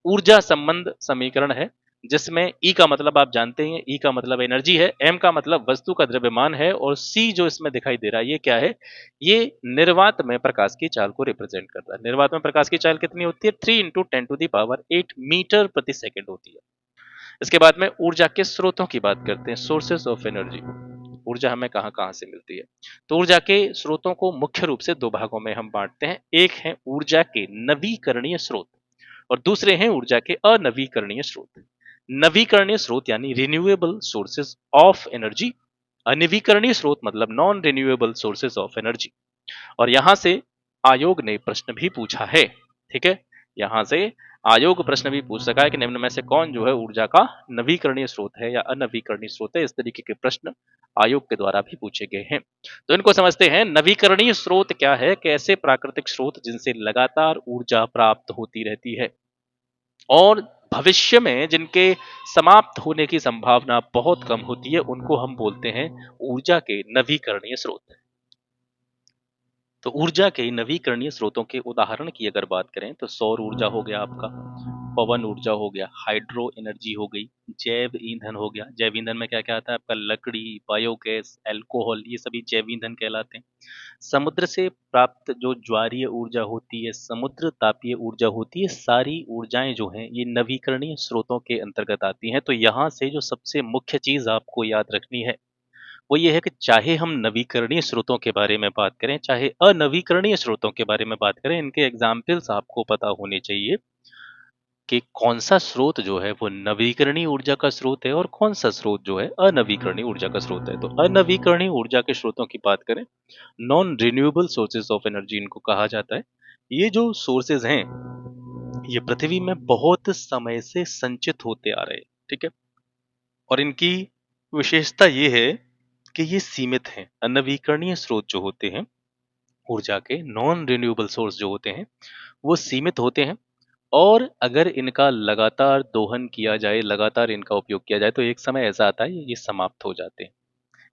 ऊर्जा संबंध समीकरण है, जिसमें E का मतलब आप जानते हैं, E का मतलब एनर्जी है, M का मतलब वस्तु का द्रव्यमान है, और C जो इसमें दिखाई दे रहा है ये क्या है? ये निर्वात में प्रकाश की चाल को रिप्रेजेंट करता है। निर्वात में प्रकाश की चाल कितनी होती है? 3 इंटू 10⁸ मीटर प्रति सेकेंड होती है। इसके बाद में ऊर्जा के स्रोतों की बात करते हैं, सोर्सेस ऑफ एनर्जी। ऊर्जा हमें कहाँ कहाँ से मिलती है? तो ऊर्जा के स्रोतों को मुख्य रूप से दो भागों में हम बांटते हैं। एक है ऊर्जा के नवीकरणीय स्रोत, और दूसरे हैं ऊर्जा के अनवीकरणीय स्रोत। नवीकरणीय स्रोत यानी रिन्यूएबल सोर्सेज ऑफ एनर्जी, अनवीकरणीय स्रोत मतलब non renewable sources of energy. और यहां से आयोग ने प्रश्न भी पूछा है, ठीक है? यहां से आयोग प्रश्न भी पूछ सका है कि निम्न में से कौन जो है ऊर्जा का नवीकरणीय स्रोत है या अनवीकरणीय स्रोत है। इस तरीके के प्रश्न आयोग के द्वारा भी पूछे गए हैं। तो इनको समझते हैं। नवीकरणीय स्रोत क्या है? कि ऐसे प्राकृतिक स्रोत जिनसे लगातार ऊर्जा प्राप्त होती रहती है, और भविष्य में जिनके समाप्त होने की संभावना बहुत कम होती है, उनको हम बोलते हैं ऊर्जा के नवीकरणीय स्रोत। तो ऊर्जा के नवीकरणीय स्रोतों के उदाहरण की अगर बात करें तो सौर ऊर्जा हो गया आपका, पवन ऊर्जा हो गया, हाइड्रो एनर्जी हो गई, जैव ईंधन हो गया। जैव ईंधन में क्या क्या आता है आपका? लकड़ी, बायोगैस, अल्कोहल, ये सभी जैव ईंधन कहलाते हैं। समुद्र से प्राप्त जो ज्वारीय ऊर्जा होती है, समुद्र तापीय ऊर्जा होती है, सारी ऊर्जाएं जो हैं ये नवीकरणीय स्रोतों के अंतर्गत आती हैं। तो यहाँ से जो सबसे मुख्य चीज आपको याद रखनी है वो ये है कि चाहे हम नवीकरणीय स्रोतों के बारे में बात करें, चाहे अनवीकरणीय स्रोतों के बारे में बात करें, इनके एग्जाम्पल्स आपको पता होने चाहिए कि कौन सा स्रोत जो है वो नवीकरणीय ऊर्जा का स्रोत है और कौन सा स्रोत जो है अनवीकरणीय ऊर्जा का स्रोत है। तो अनवीकरणीय ऊर्जा के स्रोतों की बात करें, non renewable sources of energy इनको कहा जाता है। ये जो सोर्सेज हैं ये पृथ्वी में बहुत समय से संचित होते आ रहे हैं, ठीक है? और इनकी विशेषता ये है कि ये सीमित हैं। अनवीकरणीय स्रोत जो होते हैं ऊर्जा के, नॉन रिन्यूएबल सोर्स जो होते हैं, वो सीमित होते हैं, और अगर इनका लगातार दोहन किया जाए, लगातार इनका उपयोग किया जाए, तो एक समय ऐसा आता है ये समाप्त हो जाते हैं।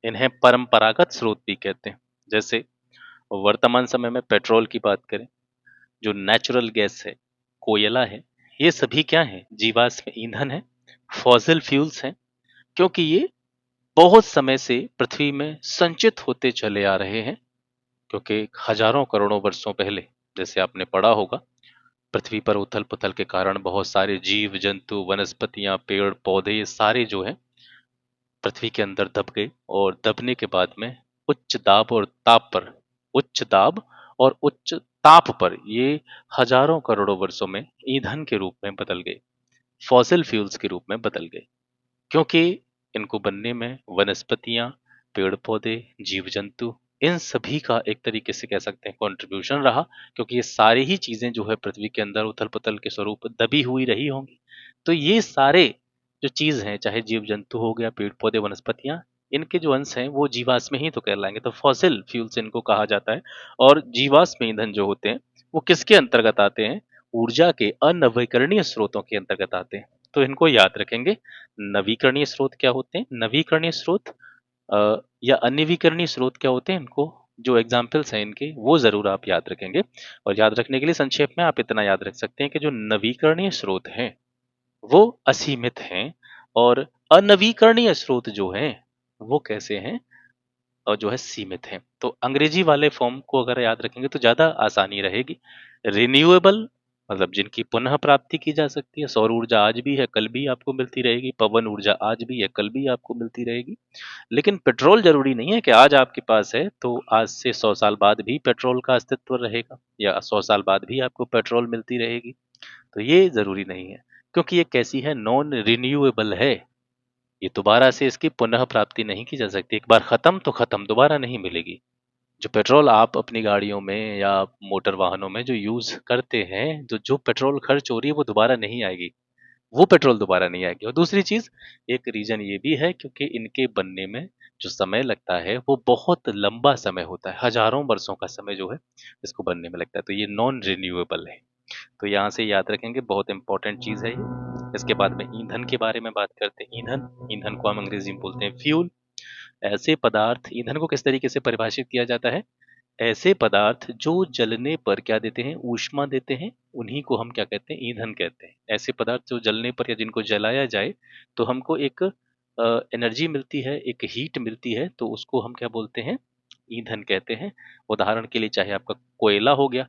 इन्हें परंपरागत स्रोत भी कहते हैं। जैसे वर्तमान समय में पेट्रोल की बात करें, जो नेचुरल गैस है, कोयला है, ये सभी क्या है? जीवाश्म ईंधन है, फॉसिल फ्यूल्स हैं। क्योंकि ये बहुत समय से पृथ्वी में संचित होते चले आ रहे हैं। क्योंकि हजारों करोड़ों वर्षों पहले, जैसे आपने पढ़ा होगा, पृथ्वी पर उथल पुथल के कारण बहुत सारे जीव जंतु, वनस्पतियां, पेड़ पौधे, ये सारे जो है पृथ्वी के अंदर दब गए, और दबने के बाद में उच्च दाब और ताप पर, उच्च दाब और उच्च ताप पर ये हजारों करोड़ों वर्षों में ईंधन के रूप में बदल गए, फॉसिल फ्यूल्स के रूप में बदल गए। क्योंकि इनको बनने में वनस्पतियां, पेड़ पौधे, जीव जंतु, इन सभी का एक तरीके से कह सकते हैं कंट्रीब्यूशन रहा। क्योंकि ये सारी ही चीजें जो है पृथ्वी के अंदर उथल पुथल के स्वरूप दबी हुई रही होंगी। तो ये सारे जो चीज हैं, चाहे जीव जंतु हो गया, पेड़ पौधे, वनस्पतियां, इनके जो अंश हैं वो जीवाश्म ही तो कहलाएंगे। तो फॉसिल फ्यूल्स इनको कहा जाता है। और जीवाश्म ईंधन जो होते हैं वो किसके अंतर्गत आते हैं? ऊर्जा के अनवीकरणीय स्रोतों के अंतर्गत आते हैं। तो इनको याद रखेंगे। नवीकरणीय स्रोत क्या होते हैं, नवीकरणीय स्रोत या अनवीकरणीय स्रोत क्या होते हैं, इनको जो एग्जाम्पल्स हैं इनके वो जरूर आप याद रखेंगे। और याद रखने के लिए संक्षेप में आप इतना याद रख सकते हैं कि जो नवीकरणीय स्रोत हैं वो असीमित हैं, और अनवीकरणीय स्रोत जो हैं वो कैसे हैं? और जो है सीमित हैं। तो अंग्रेजी वाले फॉर्म को अगर याद रखेंगे तो ज्यादा आसानी रहेगी। रिन्यूएबल मतलब जिनकी पुनः प्राप्ति की जा सकती है, सौर ऊर्जा आज भी है कल भी आपको मिलती रहेगी, पवन ऊर्जा आज भी है कल भी आपको मिलती रहेगी। लेकिन पेट्रोल जरूरी नहीं है कि आज आपके पास है तो आज से 100 साल बाद भी पेट्रोल का अस्तित्व रहेगा, या 100 साल बाद भी आपको पेट्रोल मिलती रहेगी। तो ये जरूरी नहीं है, क्योंकि ये कैसी है? नॉन रिन्यूएबल है। ये दोबारा से इसकी पुनः प्राप्ति नहीं की जा सकती। एक बार खत्म तो खत्म, दोबारा नहीं मिलेगी। जो पेट्रोल आप अपनी गाड़ियों में या मोटर वाहनों में जो यूज करते हैं, तो जो पेट्रोल खर्च हो रही है वो दोबारा नहीं आएगी, वो पेट्रोल दोबारा नहीं आएगी। और दूसरी चीज, एक रीजन ये भी है क्योंकि इनके बनने में जो समय लगता है वो बहुत लंबा समय होता है, हजारों वर्षों का समय जो है इसको बनने में लगता है, तो ये नॉन रिन्यूएबल है। तो यहाँ से याद रखेंगे, बहुत इंपॉर्टेंट चीज है ये। इसके बाद में ईंधन के बारे में बात करते हैं। ईंधन, ईंधन को हम अंग्रेजी में बोलते हैं फ्यूल। ऐसे पदार्थ, ईंधन को किस तरीके से परिभाषित किया जाता है? ऐसे पदार्थ जो जलने पर क्या देते हैं, ऊष्मा देते हैं, उन्हीं को हम क्या कहते हैं, ईंधन कहते हैं। ऐसे पदार्थ जो जलने पर या जिनको जलाया जाए तो हमको एक एनर्जी मिलती है, एक हीट मिलती है, तो उसको हम क्या बोलते हैं, ईंधन कहते हैं। उदाहरण के लिए चाहे आपका कोयला हो गया,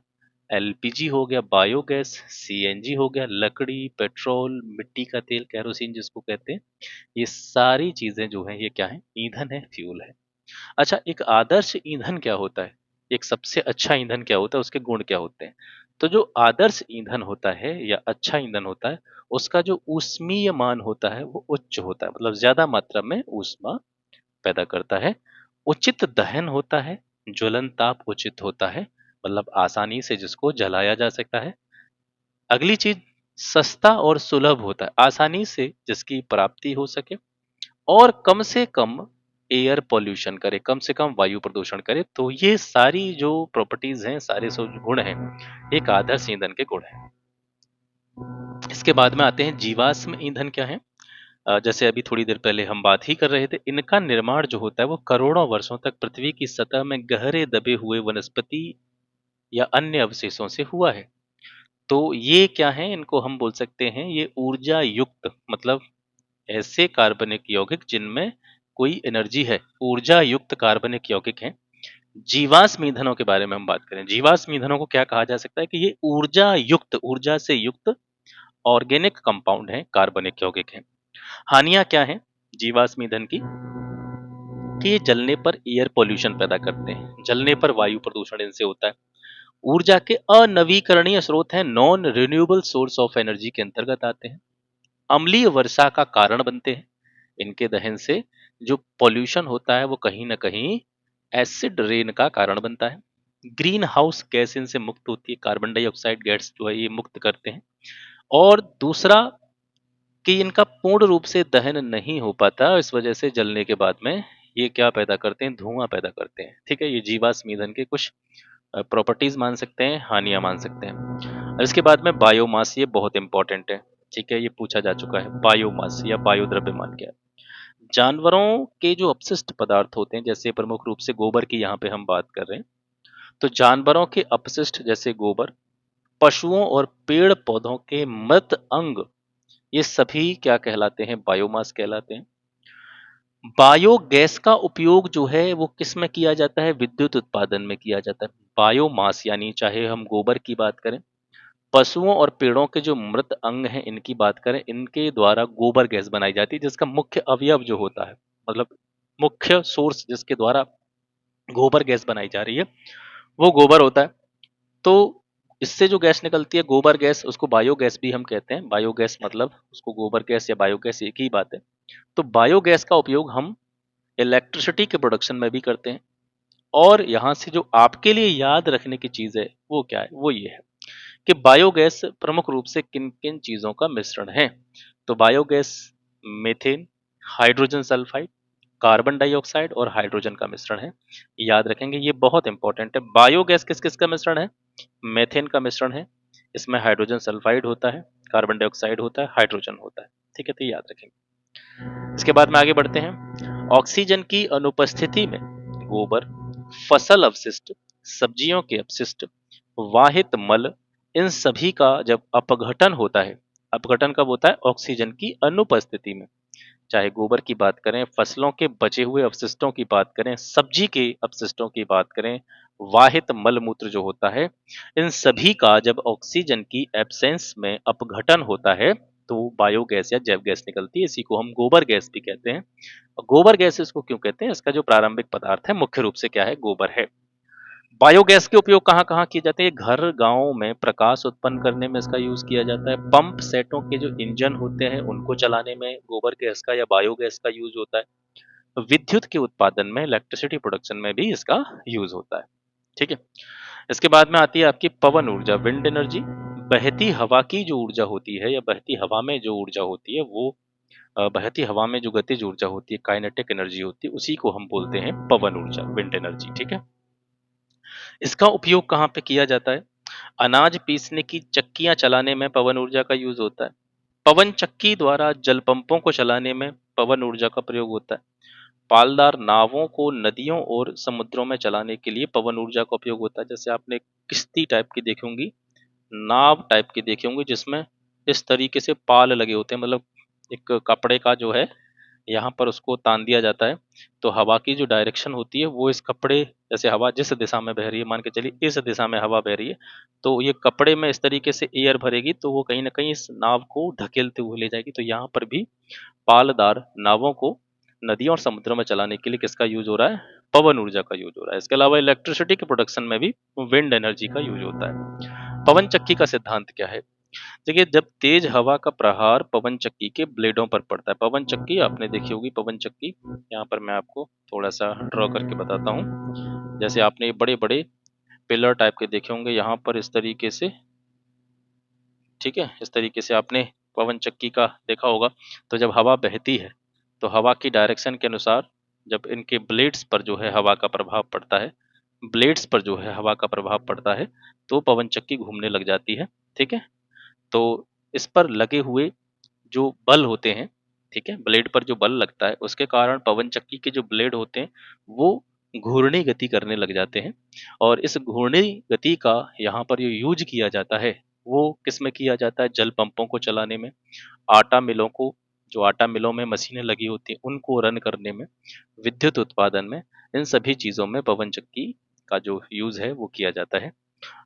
एलपीजी हो गया, बायोगैस, सीएनजी हो गया, लकड़ी, पेट्रोल, मिट्टी का तेल, केरोसिन जिसको कहते हैं, ये सारी चीजें जो हैं ये क्या है, ईंधन है, फ्यूल है। अच्छा, एक आदर्श ईंधन क्या होता है? एक सबसे अच्छा ईंधन क्या होता है? उसके गुण क्या होते हैं? तो जो आदर्श ईंधन होता है या अच्छा ईंधन होता है, उसका जो ऊष्मीय मान होता है वो उच्च होता है, मतलब ज्यादा मात्रा में ऊष्मा पैदा करता है। उचित दहन होता है, ज्वलन ताप उचित होता है, मतलब आसानी से जिसको जलाया जा सकता है। अगली चीज, सस्ता और सुलभ होता है, आसानी से जिसकी प्राप्ति हो सके, और कम से कम एयर पॉल्यूशन करे, कम से कम वायु प्रदूषण करे। तो ये सारी जो प्रॉपर्टीज हैं, सारे जो गुण हैं, एक आदर्श ईंधन के गुण हैं। इसके बाद में आते हैं जीवाश्म ईंधन क्या है। जैसे अभी थोड़ी देर पहले हम बात ही कर रहे थे, इनका निर्माण जो होता है वो करोड़ों वर्षों तक पृथ्वी की सतह में गहरे दबे हुए वनस्पति या अन्य अवशेषों से हुआ है। तो ये क्या है, इनको हम बोल सकते हैं ये ऊर्जा युक्त, मतलब ऐसे कार्बनिक यौगिक जिनमें कोई एनर्जी है, ऊर्जा युक्त कार्बनिक यौगिक हैं। जीवाश्म ईंधनों के बारे में हम बात करें, जीवाश्म ईंधनों को क्या कहा जा सकता है कि ये ऊर्जा युक्त, ऊर्जा से युक्त ऑर्गेनिक कंपाउंड हैं, कार्बनिक यौगिक हैं। हानियां क्या हैं जीवाश्म ईंधन की? कि ये जलने पर एयर पोल्यूशन पैदा करते हैं, जलने पर वायु प्रदूषण इनसे होता है। ऊर्जा के अनवीकरणीय स्रोत हैं, non renewable source of energy के अंतर्गत आते हैं। अम्लीय वर्षा का कारण बनते हैं, इनके दहन से जो पॉल्यूशन होता है वो कहीं ना कहीं एसिड रेन का कारण बनता है। ग्रीन हाउस गैस इनसे मुक्त होती है, कार्बन डाइऑक्साइड गैस जो है ये मुक्त करते हैं। और दूसरा कि इनका पूर्ण रूप से दहन नहीं हो पाता, इस वजह से जलने के बाद में ये क्या पैदा करते हैं, धुआं पैदा करते हैं। ठीक है, ये जीवाश्म ईंधन के कुछ प्रॉपर्टीज मान सकते हैं, हानियां मान सकते हैं। और इसके बाद में बायोमास, ये बहुत इंपॉर्टेंट है। ठीक है, ये पूछा जा चुका है, बायोमास या बायोद्रव्यमान क्या है। जानवरों के जो अपशिष्ट पदार्थ होते हैं, जैसे प्रमुख रूप से गोबर की यहाँ पे हम बात कर रहे हैं, तो जानवरों के अपशिष्ट जैसे गोबर, पशुओं और पेड़ पौधों के मृत अंग, ये सभी क्या कहलाते हैं, बायोमास कहलाते हैं। बायोगैस का उपयोग जो है वो किस में किया जाता है, विद्युत उत्पादन में किया जाता है। बायोमास यानी चाहे हम गोबर की बात करें, पशुओं और पेड़ों के जो मृत अंग हैं इनकी बात करें, इनके द्वारा गोबर गैस बनाई जाती है, जिसका मुख्य अवयव जो होता है, मतलब मुख्य सोर्स जिसके द्वारा गोबर गैस बनाई जा रही है वो गोबर होता है। तो इससे जो गैस निकलती है गोबर गैस, उसको बायोगैस भी हम कहते हैं। बायोगैस मतलब उसको गोबर गैस या बायोगैस एक ही बात है। तो बायोगैस का उपयोग हम इलेक्ट्रिसिटी के प्रोडक्शन में भी करते हैं। और यहाँ से जो आपके लिए याद रखने की चीज है वो क्या है, वो ये है कि बायोगैस प्रमुख रूप से किन किन चीजों का मिश्रण है। तो biogas methane, hydrogen sulphide, carbon dioxide और हाइड्रोजन का मिश्रण है। याद रखेंगे, ये बहुत इंपॉर्टेंट है। बायोगैस किस किस का मिश्रण है? मीथेन का मिश्रण है, इसमें हाइड्रोजन सल्फाइड होता है, कार्बन डाइऑक्साइड होता है, हाइड्रोजन होता है। ठीक है, तो याद रखेंगे। इसके बाद में आगे बढ़ते हैं। ऑक्सीजन की अनुपस्थिति में गोबर, फसल अवशिष्ट, सब्जियों के अपशिष्ट, वाहित मल, इन सभी का जब अपघटन होता है, अपघटन कब होता है? ऑक्सीजन की अनुपस्थिति में। चाहे गोबर की बात करें, फसलों के बचे हुए अपशिष्टों की बात करें, सब्जी के अपशिष्टों की बात करें, वाहित मल मूत्र जो होता है, इन सभी का जब ऑक्सीजन की एब्सेंस में अपघटन होता है तो बायोगैस या जैव गैस निकलती है। इसी को हम गोबर गैस भी कहते हैं। और गोबर गैस इसको क्यों कहते हैं? इसका जो प्रारंभिक पदार्थ है मुख्य रूप से क्या है? गोबर है। बायोगैस के उपयोग कहाँ कहाँ किए जाते हैं? घर गांव में प्रकाश उत्पन्न करने में इसका यूज किया जाता है। पंप सेटों के जो इंजन होते हैं उनको चलाने में गोबर गैस का या बायोगैस का यूज होता है। विद्युत के उत्पादन में, इलेक्ट्रिसिटी प्रोडक्शन में भी इसका यूज होता है। ठीक है। इसके बाद में आती है आपकी पवन ऊर्जा, विंड एनर्जी। बहती हवा की जो ऊर्जा होती है या बहती हवा में जो ऊर्जा होती है वो बहती हवा में जो गतिज ऊर्जा होती है, काइनेटिक एनर्जी होती है, उसी को हम बोलते हैं पवन ऊर्जा, विंड एनर्जी। ठीक है। इसका उपयोग कहाँ पे किया जाता है? अनाज पीसने की चक्कियां चलाने में पवन ऊर्जा का यूज होता है। पवन चक्की द्वारा जल पंपों को चलाने में पवन ऊर्जा का प्रयोग होता है। पालदार नावों को नदियों और समुद्रों में चलाने के लिए पवन ऊर्जा का उपयोग होता है। जैसे आपने किश्ती टाइप की देखी होंगी, नाव टाइप की देखी होंगी, जिसमें इस तरीके से पाल लगे होते हैं, मतलब एक कपड़े का जो है यहाँ पर उसको तान दिया जाता है, तो हवा की जो डायरेक्शन होती है वो इस कपड़े, जैसे हवा जिस दिशा में बह रही है, मान के चलिए इस दिशा में हवा बह रही है, तो ये कपड़े में इस तरीके से एयर भरेगी तो वो कहीं ना कहीं इस नाव को ढकेलते हुए ले जाएगी। तो यहाँ पर भी पालदार नावों को नदियों और समुद्रों में चलाने के लिए किसका यूज हो रहा है? पवन ऊर्जा का यूज हो रहा है। इसके अलावा इलेक्ट्रिसिटी के प्रोडक्शन में भी विंड एनर्जी का यूज होता है। पवन चक्की का सिद्धांत क्या है? देखिए, जब तेज हवा का प्रहार पवन चक्की के ब्लेडों पर पड़ता है, पवन चक्की आपने देखी होगी, पवन चक्की यहाँ पर मैं आपको थोड़ा सा ड्रॉ करके बताता हूँ। जैसे आपने ये बड़े बड़े पिलर टाइप के देखे होंगे यहाँ पर इस तरीके से, ठीक है, इस तरीके से आपने पवन चक्की का देखा होगा। तो जब हवा बहती है तो हवा की डायरेक्शन के अनुसार जब इनके ब्लेड्स पर जो है हवा का प्रभाव पड़ता है, ब्लेड्स पर जो है हवा का प्रभाव पड़ता है, तो पवन चक्की घूमने लग जाती है। ठीक है। तो इस पर लगे हुए जो बल होते हैं, ठीक है, ब्लेड पर जो बल लगता है उसके कारण पवन चक्की के जो ब्लेड होते हैं वो घूर्णी गति करने लग जाते हैं। और इस घूर्णी गति का यहाँ पर जो यूज किया जाता है वो किस में किया जाता है? जल पंपों को चलाने में, आटा मिलों को, जो आटा मिलों में मशीनें लगी होती हैं उनको रन करने में, विद्युत उत्पादन में, इन सभी चीजों में पवन चक्की का जो यूज है वो किया जाता है।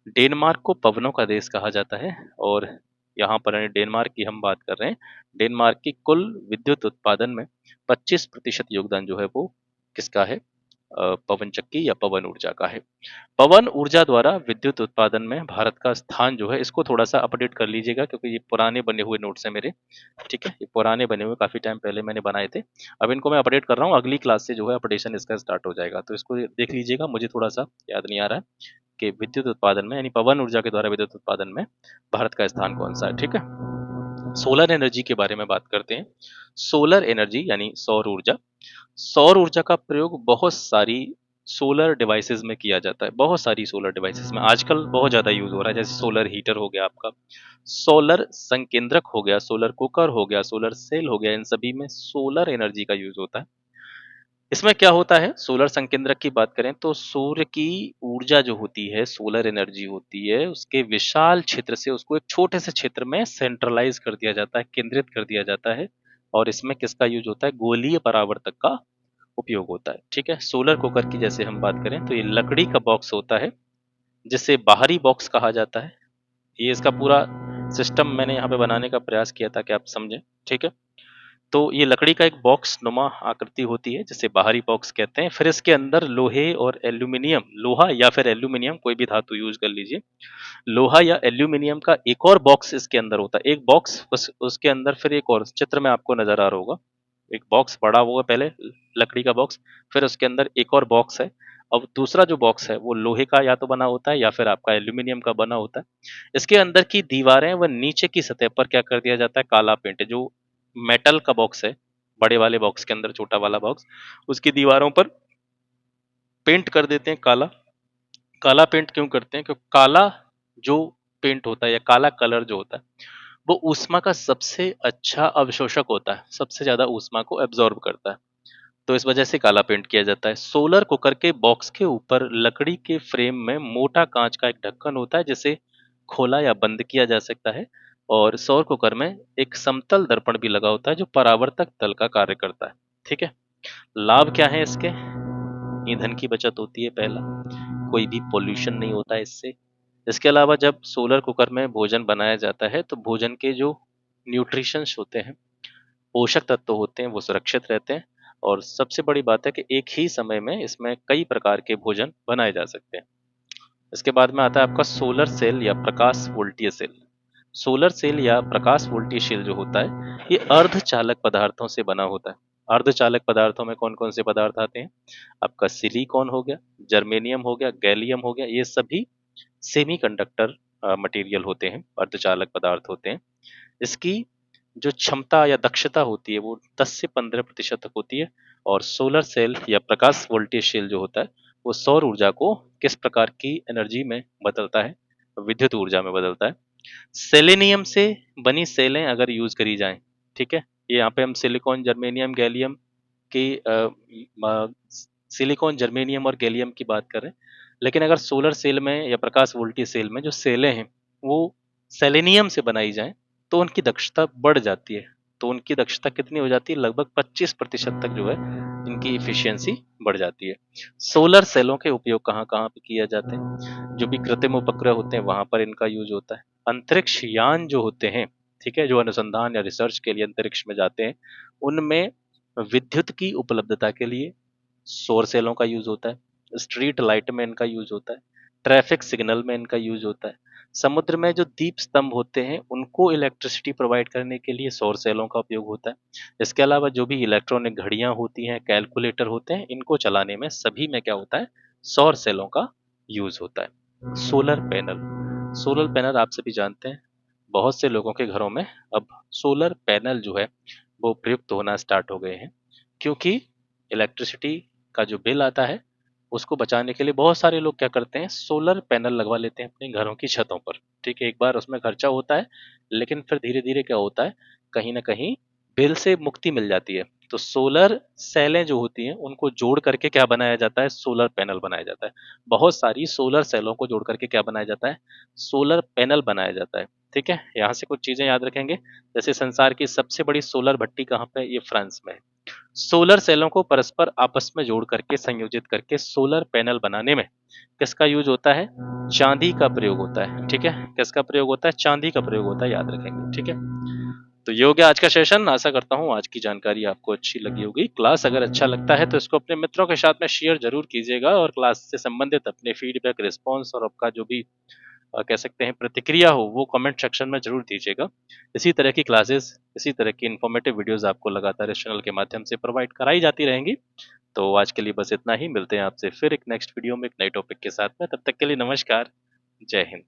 डेनमार्क को पवनों का देश कहा जाता है, और यहाँ पर डेनमार्क की हम बात कर रहे हैं। डेनमार्क की कुल विद्युत उत्पादन में 25% योगदान जो है वो किसका है? पवन चक्की या पवन ऊर्जा का है। पवन ऊर्जा द्वारा विद्युत उत्पादन में भारत का स्थान जो है, इसको थोड़ा सा अपडेट कर लीजिएगा क्योंकि ये पुराने बने हुए नोट्स हैं मेरे। ठीक है, ये पुराने बने हुए, काफी टाइम पहले मैंने बनाए थे। अब इनको मैं अपडेट कर रहा हूँ, अगली क्लास से जो है अपडेशन इसका स्टार्ट हो जाएगा, तो इसको देख लीजिएगा। मुझे थोड़ा सा याद नहीं आ रहा है कि विद्युत उत्पादन में, यानी पवन ऊर्जा के द्वारा विद्युत उत्पादन में भारत का स्थान कौन सा है। ठीक है। सोलर एनर्जी के बारे में बात करते हैं। सोलर एनर्जी यानी सौर ऊर्जा। सौर ऊर्जा का प्रयोग बहुत सारी सोलर डिवाइसेस में किया जाता है, बहुत सारी सोलर डिवाइसेस में आजकल बहुत ज्यादा यूज हो रहा है। जैसे सोलर हीटर हो गया आपका, सोलर संकेंद्रक हो गया, सोलर कुकर हो गया, सोलर सेल हो गया, इन सभी में सोलर एनर्जी का यूज होता है। इसमें क्या होता है? सोलर संकेंद्रक की बात करें तो सूर्य की ऊर्जा जो होती है, सोलर एनर्जी होती है, उसके विशाल क्षेत्र से उसको एक छोटे से क्षेत्र में सेंट्रलाइज कर दिया जाता है, केंद्रित कर दिया जाता है। और इसमें किसका यूज होता है? गोलीय परावर्तक का उपयोग होता है। ठीक है। सोलर कुकर की जैसे हम बात करें तो ये लकड़ी का बॉक्स होता है, जिसे बाहरी बॉक्स कहा जाता है। ये इसका पूरा सिस्टम मैंने यहाँ पे बनाने का प्रयास किया था कि आप समझें। ठीक है। तो ये लकड़ी का एक बॉक्स नुमा आकृति होती है जिसे बाहरी बॉक्स कहते हैं। फिर इसके अंदर लोहे और एल्यूमिनियम, लोहा या फिर एल्यूमिनियम, कोई भी धातु यूज कर लीजिए, लोहा या एल्यूमिनियम का एक और बॉक्स इसके अंदर होता है। एक बॉक्स, उसके अंदर फिर एक और, चित्र में आपको नजर आ रहा होगा, एक बॉक्स पड़ा हुआ पहले, लकड़ी का बॉक्स, फिर उसके अंदर एक और बॉक्स है। अब दूसरा जो बॉक्स है वो लोहे का या तो बना होता है या फिर आपका एल्यूमिनियम का बना होता है। इसके अंदर की दीवारें व नीचे की सतह पर क्या कर दिया जाता है? काला पेंट। जो मेटल का बॉक्स है, बड़े वाले बॉक्स के अंदर छोटा वाला बॉक्स, उसकी दीवारों पर पेंट कर देते हैं काला। काला पेंट क्यों करते हैं? क्योंकि काला जो पेंट होता है या काला कलर जो होता है वो ऊष्मा का सबसे अच्छा अवशोषक होता है, सबसे ज्यादा ऊष्मा को एब्जॉर्ब करता है, तो इस वजह से काला पेंट किया जाता है। सोलर कुकर के बॉक्स के ऊपर लकड़ी के फ्रेम में मोटा कांच का एक ढक्कन होता है जिसे खोला या बंद किया जा सकता है। और सौर कुकर में एक समतल दर्पण भी लगा होता है जो परावर्तक तल का कार्य करता है। ठीक है। लाभ क्या है इसके? ईंधन की बचत होती है पहला, कोई भी पोल्यूशन नहीं होता है इससे। इसके अलावा जब सोलर कुकर में भोजन बनाया जाता है तो भोजन के जो न्यूट्रिशंस होते हैं, पोषक तत्व होते हैं, वो सुरक्षित रहते हैं। और सबसे बड़ी बात है कि एक ही समय में इसमें कई प्रकार के भोजन बनाए जा सकते हैं। इसके बाद में आता है आपका सोलर सेल या प्रकाश वोल्टीय सेल। सोलर सेल या प्रकाश वोल्टीय सेल जो होता है ये अर्धचालक पदार्थों से बना होता है। अर्धचालक पदार्थों में कौन कौन से पदार्थ आते हैं? आपका सिलिकॉन हो गया, जर्मेनियम हो गया, गैलियम हो गया, ये सभी सेमीकंडक्टर मटेरियल होते हैं, अर्धचालक पदार्थ होते हैं। इसकी जो क्षमता या दक्षता होती है वो 10 से 15% तक होती है। और सोलर सेल या प्रकाश वोल्टेज सेल जो होता है वो सौर ऊर्जा को किस प्रकार की एनर्जी में बदलता है? विद्युत ऊर्जा में बदलता है। सेलेनियम से बनी सेलें अगर यूज करी जाएं, ठीक है, ये यहाँ पे हम सिलिकॉन, जर्मेनियम, गैलियम की सिलिकॉन, जर्मेनियम और गैलियम की बात कर रहे हैं। लेकिन अगर सोलर सेल में या प्रकाश वोल्टेज सेल में जो सेलें हैं वो सेलेनियम से बनाई जाएं तो उनकी दक्षता बढ़ जाती है। तो उनकी दक्षता कितनी हो जाती है? लगभग 25% तक जो है इनकी इफिशियंसी बढ़ जाती है। सोलर सेलों के उपयोग कहाँ कहाँ पे किए जाते हैं? जो भी कृत्रिम उपग्रह होते हैं वहां पर इनका यूज होता है। अंतरिक्ष यान जो होते हैं, ठीक है, जो अनुसंधान या रिसर्च के लिए अंतरिक्ष में जाते हैं, उनमें विद्युत की उपलब्धता के लिए सौर सेलों का यूज होता है। स्ट्रीट लाइट में इनका यूज होता है। ट्रैफिक सिग्नल में इनका यूज होता है। समुद्र में जो दीप स्तंभ होते हैं उनको इलेक्ट्रिसिटी प्रोवाइड करने के लिए सौर सेलों का उपयोग होता है। इसके अलावा जो भी इलेक्ट्रॉनिक घड़ियां होती हैं, कैलकुलेटर होते हैं, इनको चलाने में सभी में क्या होता है? सौर सेलों का यूज होता है। सोलर पैनल, सोलर पैनल आप सभी जानते हैं, बहुत से लोगों के घरों में अब सोलर पैनल जो है वो प्रयुक्त होना स्टार्ट हो गए हैं। क्योंकि इलेक्ट्रिसिटी का जो बिल आता है उसको बचाने के लिए बहुत सारे लोग क्या करते हैं? सोलर पैनल लगवा लेते हैं अपने घरों की छतों पर। ठीक है, एक बार उसमें खर्चा होता है, लेकिन फिर धीरे धीरे क्या होता है, कहीं ना कहीं बिल से मुक्ति मिल जाती है। तो सोलर सेलें जो होती हैं उनको जोड़ करके क्या बनाया जाता है? सोलर पैनल बनाया जाता है। बहुत सारी सोलर सेलों को जोड़ करके क्या बनाया जाता है? सोलर पैनल बनाया जाता है। ठीक है, यहाँ से कुछ चीजें याद रखेंगे। जैसे संसार की सबसे बड़ी सोलर भट्टी कहाँ पे है? ये फ्रांस में है। सोलर सेलों को परस्पर आपस में जोड़ करके, संयोजित करके सोलर पैनल बनाने में किसका यूज होता है? चांदी का प्रयोग होता है। ठीक है, किसका प्रयोग होता है? चांदी का प्रयोग होता है, याद रखेंगे। ठीक है, तो ये हो गया आज का सेशन। आशा करता हूँ आज की जानकारी आपको अच्छी लगी होगी। क्लास अगर अच्छा लगता है तो इसको अपने मित्रों के साथ में शेयर जरूर कीजिएगा, और क्लास से संबंधित अपने फीडबैक, रिस्पॉन्स और आपका जो भी कह सकते हैं प्रतिक्रिया हो वो कमेंट सेक्शन में जरूर दीजिएगा। इसी तरह की क्लासेस, इसी तरह की इन्फॉर्मेटिव वीडियोस आपको लगातार इस चैनल के माध्यम से प्रोवाइड कराई जाती रहेंगी। तो आज के लिए बस इतना ही। मिलते हैं आपसे फिर एक नेक्स्ट वीडियो में एक नए टॉपिक के साथ में। तब तक के लिए नमस्कार, जय हिंद।